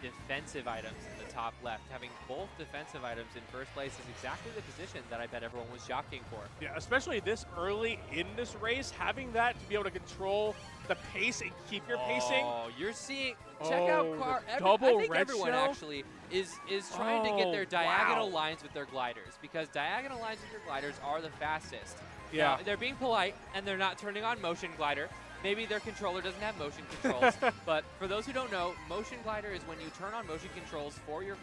defensive items in the top left. Having both defensive items in first place is exactly the position that I bet everyone was jockeying for. Yeah, especially this early in this race, having that to be able to control the pace and keep your pacing. Oh, you're seeing. Check out Kart. I think everyone actually is trying to get their diagonal lines with their gliders, because diagonal lines with your gliders are the fastest. Yeah. Now, they're being polite and they're not turning on motion glider. Maybe their controller doesn't have motion controls, but for those who don't know, motion glider is when you turn on motion controls for your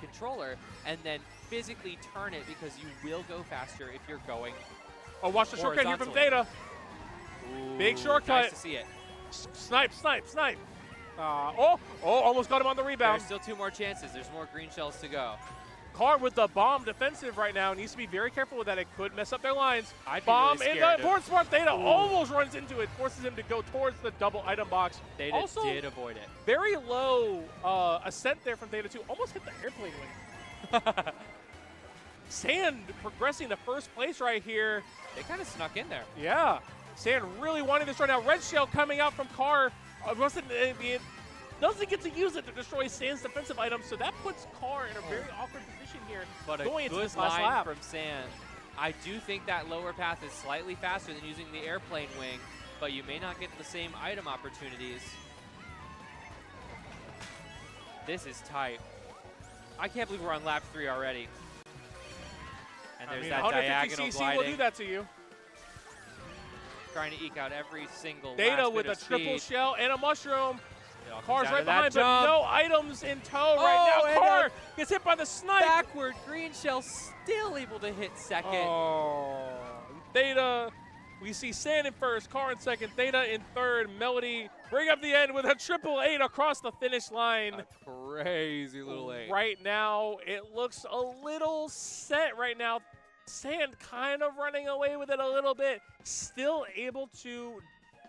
controller and then physically turn it, because you will go faster if you're going. Oh, watch the shortcut here from horizontally. Theta. Ooh, Big shortcut. Nice to see it. Snipe, snipe, snipe. Almost got him on the rebound. There's still 2 more chances. There's more green shells to go. Kart with the bomb defensive right now. Needs to be very careful with that. It could mess up their lines. I'd be Bomb really in scared the of- board. Smart Theta almost runs into it. Forces him to go towards the double item box. Theta also, did avoid it. very low ascent there from Theta 2. Almost hit the airplane wing. Sand progressing to first place right here. They kind of snuck in there. Yeah. Sand really wanting this right now. Red Shell coming out from Kart. Doesn't get to use it to destroy Sand's defensive items, so that puts Kart in a very awkward position here. But a going into good this last line lap. from Sand. I do think that lower path is slightly faster than using the airplane wing, but you may not get the same item opportunities. This is tight. I can't believe we're on lap 3 already. And there's that 150 diagonal cc gliding. will do that to you. Trying to eke out every single Theta last with bit a of triple speed. shell and a mushroom. It all comes Car's down right to that behind, but jump. no items in tow right Oh, now. and Car gets hit by the snipe. Backward green shell still able to hit second. Oh, Theta. We see Sand in first, Car in second, Theta in third. Melody bring up the end with a 888 across the finish line. A crazy little 8. Right now, it looks a little set right now. Sand kind of running away with it a little bit. Still able to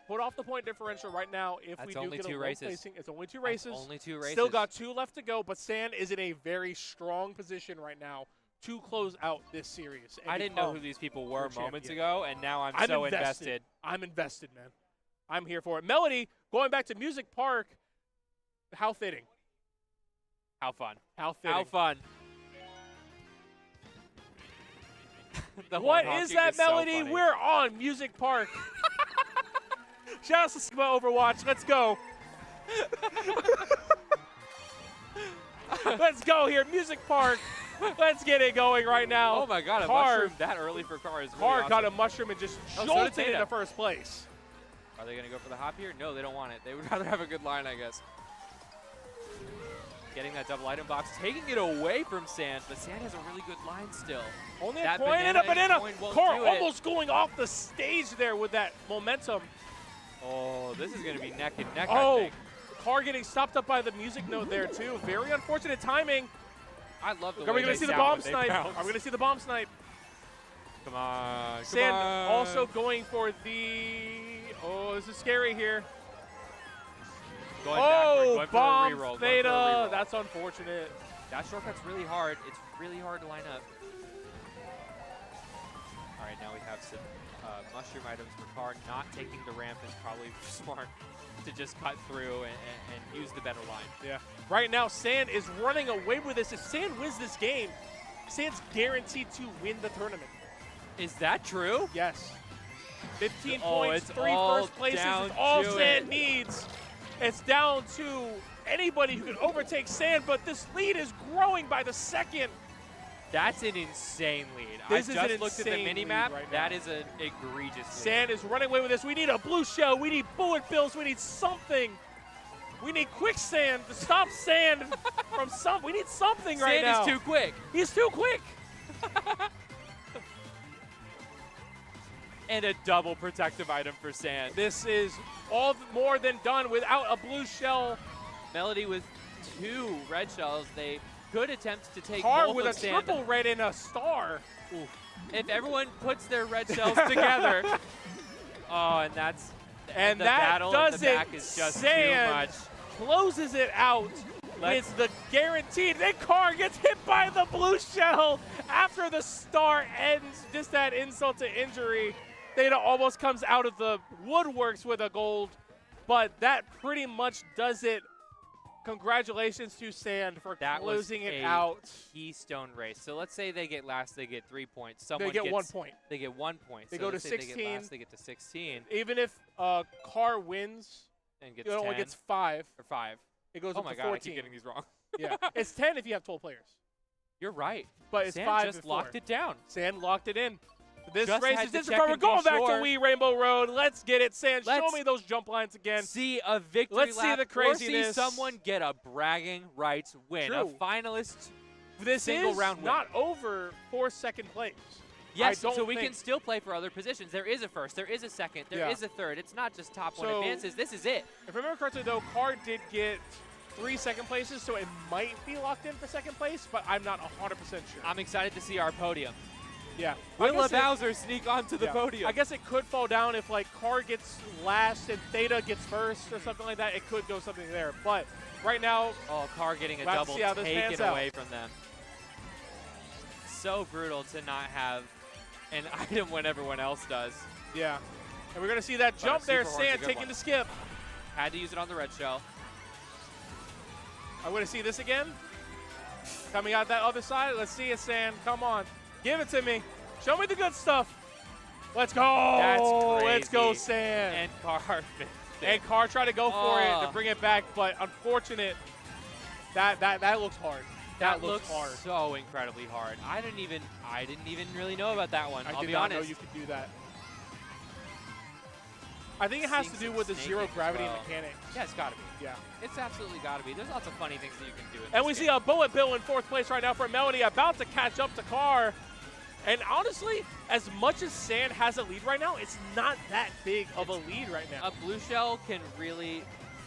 put off the point differential right now if That's we do only get a 2 low races. placing. It's only 2 races. That's only 2 races. Still got 2 left to go, but Sand is in a very strong position right now to close out this series. And I didn't know who these people were champion. moments ago, and now I'm so invested. I'm invested, man. I'm here for it. Melody, going back to Music Park, how fitting. How fun. How fitting. How fun. The What horn is honking that so melody? funny. We're on Music Park. Shout out to Sigma Overwatch. Let's go. Let's go here. Music Park. Let's get it going right now. Oh my god, a Kart. mushroom that early for Kart is really Kart awesome. got a mushroom and just Oh, so did jolted Theta. into first place. Are they going to go for the hop here? No, they don't want it. They would rather have a good line, I guess. Getting that double item box, taking it away from Sand, but Sand has a really good line still. Only a That coin and a banana. coin won't Kart do it. almost going off the stage there with that momentum. Oh, this is going to be neck and neck, I Oh, think. Car getting stopped up by the music note there too. Very unfortunate timing. I love the Are way we going they to see the sound bomb when they snipe? bounce. Are we going to see the bomb snipe? Come on. Sand come on. also going for the. Oh, this is scary here. Going backward, going for a bomb reroll, going for a Theta. reroll. That's unfortunate. That shortcut's really hard. It's really hard to line up. All right, now we have some mushroom items for Kart. Not taking the ramp is probably smart to just cut through and use the better line. Yeah. Right now, Sand is running away with this. If Sand wins this game, Sand's guaranteed to win the tournament. Is that true? Yes. 15 Oh, points, it's 3 all first places down is all to Sand it. needs. It's down to anybody who can overtake Sand, but this lead is growing by the second. That's an insane lead. This I is just an looked at the insane mini lead map. right That now. is an egregious lead. Sand is running away with this. We need a blue shell. We need bullet bills. We need something. We need quicksand to stop Sand from some. We need something right now. Sand is too quick. He's too quick. And a double protective item for Sand. This is all more than done without a blue shell. Melody with 2 red shells. They good attempt to take Kart both with of a Sand. triple red and a star. Oof. If everyone puts their red shells together. Oh, and that's And the that battle does in the it. back is just Sand too much. closes it out. It's the guaranteed. Then Kart gets hit by the blue shell after the star ends. Just that insult to injury. Theta almost comes out of the woodworks with a gold, but that pretty much does it. Congratulations to Sand for That closing was it a out. keystone race. So let's say they get last, they get 3 points. They Someone get gets, 1 point. They get 1 point. They So go to let's say They 16. get last, they get to 16 Even if Kart wins, and gets it 10 only gets 5. or 5. It goes Oh up my to god, 14. I keep getting these wrong. Yeah, it's 10 if you have 12 players. You're right. But it's Sand 5 just before. locked it down. Sand locked it in. This Just race had is to this check We're and be going back sure. to Wee Rainbow Road. Let's get it, Sand. Show Let's me those jump lines again. See a victory Let's see lap the craziness. or see someone get a bragging rights win. True. A finalist. This single is round win. not over for second place. Yes, I don't so we think. can still play for other positions. There is a first, there is a second, there is Yeah. a third. It's not just top one So- advances. This is it. If I remember correctly, though, Kart did get 3 second places, so it might be locked in for second place, but I'm not 100% sure. I'm excited to see our podium. Yeah. Will guess it- Bowser sneak onto the yeah. podium? I guess it could fall down if like Kart gets last and Theta gets first or something like that. It could go something there. But right now, Oh, Car getting a We'll have to double see how this pans taken out. away from them. So brutal to not have an item when everyone else does. yeah. And we're going to see that jump there. Super Horn's a Sand good taking one. the skip. Had to use it on the red shell. I'm going to see this again. Coming out that other side. Let's see it, Sand. Come on. Give it to me. Show me the good stuff. Let's go. That's Let's go, crazy. Sand. And Car missed it. And Kart tried to go for it to Oh. bring it back, but unfortunate. That looks hard. That looks looks hard. so incredibly hard. I didn't even really know about that one. I I'll did be not honest. know you could do that. I think it has to Seeing do with the some zero snaking as gravity well. mechanics. Yeah, it's got to be. Yeah. It's absolutely got to be. There's lots of funny things that you can do. In And this we game. see a Bullet Bill in 4th place right now for Melody, about to catch up to Car. And honestly, as much as Sand has a lead right now, it's not that big of a lead right now. A blue shell can really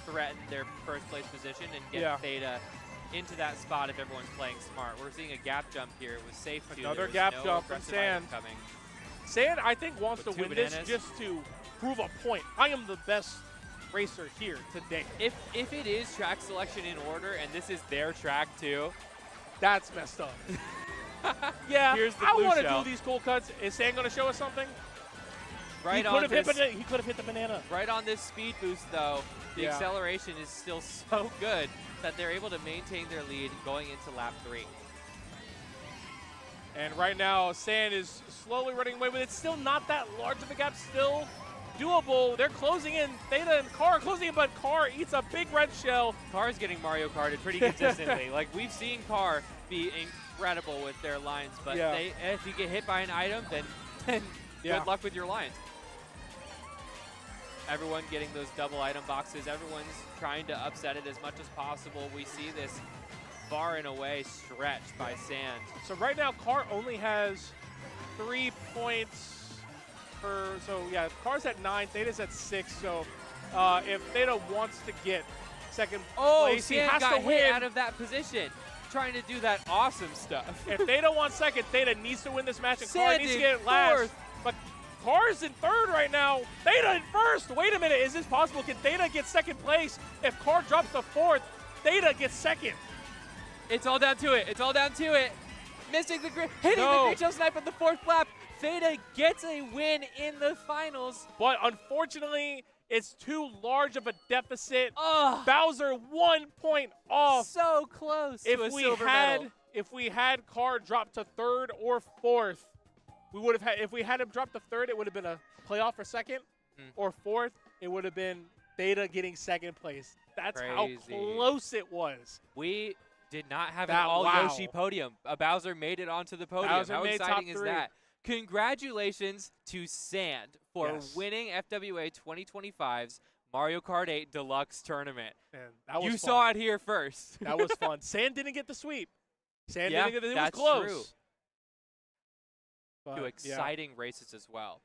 threaten their first place position and get Yeah. Theta into that spot if everyone's playing smart. We're seeing a gap jump here. It was safe too. Another There was gap no jump from aggressive item Sand. coming. Sand, I think, wants With to 2 win this bananas. just to prove a point. I am the best racer here today. If it is track selection in order and this is their track too, That's messed up. Yeah, Here's the I blue want to shell. do these cool cuts. Is Sand going to show us something? right he on could this, have hit the banana. right on this speed boost though, the Yeah. acceleration is still so good that they're able to maintain their lead going into lap 3. And right now, Sand is slowly running away, but it's still not that large of a gap. Still doable. They're closing in. Theta and Car are closing in, but Car eats a big red shell. Car's getting Mario Karted pretty consistently. Like, we've seen Car be incredible with their lines, but Yeah. if you get hit by an item, then Yeah. good luck with your lines. Everyone getting those double item boxes. Everyone's trying to upset it as much as possible. We see this far and away stretch by Sand. So right now, Car only has 3 points per. So yeah, Car's at 9, Theta's at 6. So if Theta wants to get second place, he Sand has got to hit win. out of that position, trying to do that awesome stuff. If Theta wants second, Theta needs to win this match, and Car Sand needs to in get last. fourth. But Car's in 3rd right now. Theta in 1st. Wait a minute, is this possible? Can Theta get 2nd place? If Car drops to 4th, Theta gets 2nd. It's all down to it. It's all down to it. Missing the hitting No. the great shell snipe on the 4th lap. Theta gets a win in the finals. But unfortunately, it's too large of a deficit. Oh, Bowser 1 point off. so close to a silver medal. If we had Car drop to 3rd or 4th, we would have had. If we had him drop to 3rd, it would have been a playoff for 2nd, or 4th. It would have been Theta getting 2nd place. That's how Crazy. close it was. We did not have an That- all wow. Yoshi podium. Bowser made it onto the podium. Bowser How made top exciting is 3. that? Congratulations to Sand for Yes. winning FWA 2025's Mario Kart 8 Deluxe Tournament. And that was You fun. saw it here first. That was fun. Sand didn't get the sweep. Sand Yeah, didn't get the. It was that's close. true. But, Two yeah. exciting races as well.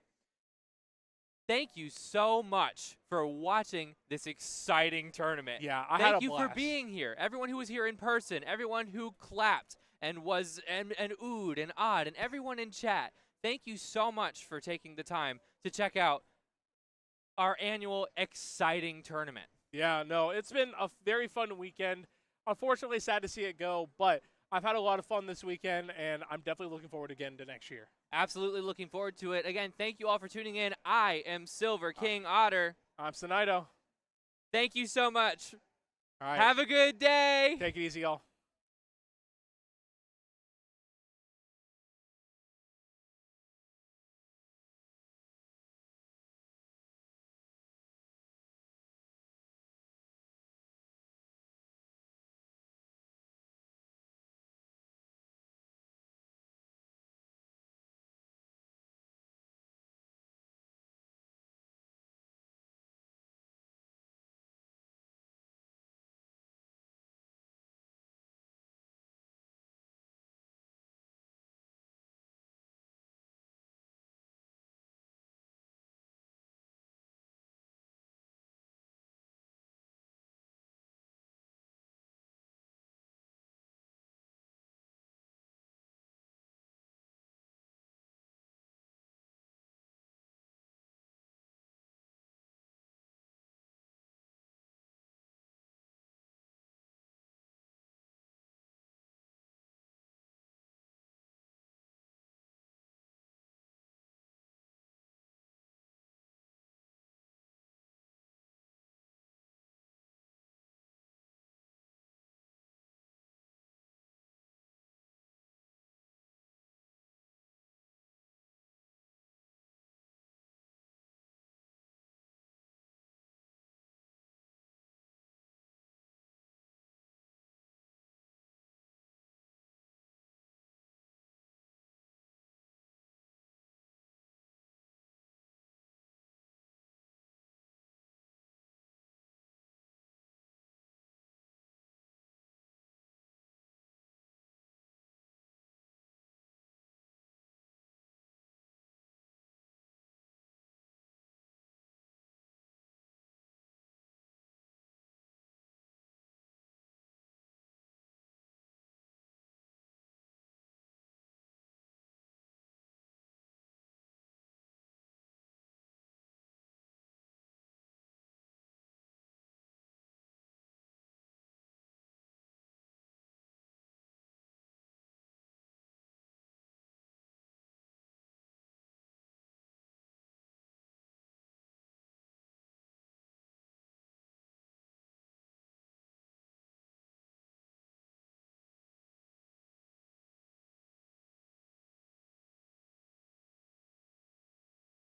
thank you so much for watching this exciting tournament. Yeah, I had Thank a you blast. for being here. Everyone who was here in person, everyone who clapped and was and oohed and awed, and everyone in chat. Thank you so much for taking the time to check out our annual exciting tournament. Yeah, no, it's been a very fun weekend. Unfortunately, sad to see it go, but I've had a lot of fun this weekend, and I'm definitely looking forward again to next year. Absolutely looking forward to it. Again, thank you all for tuning in. I am Silver King Otter. I'm Sinido. Thank you so much. All right. Have a good day. Take it easy, y'all.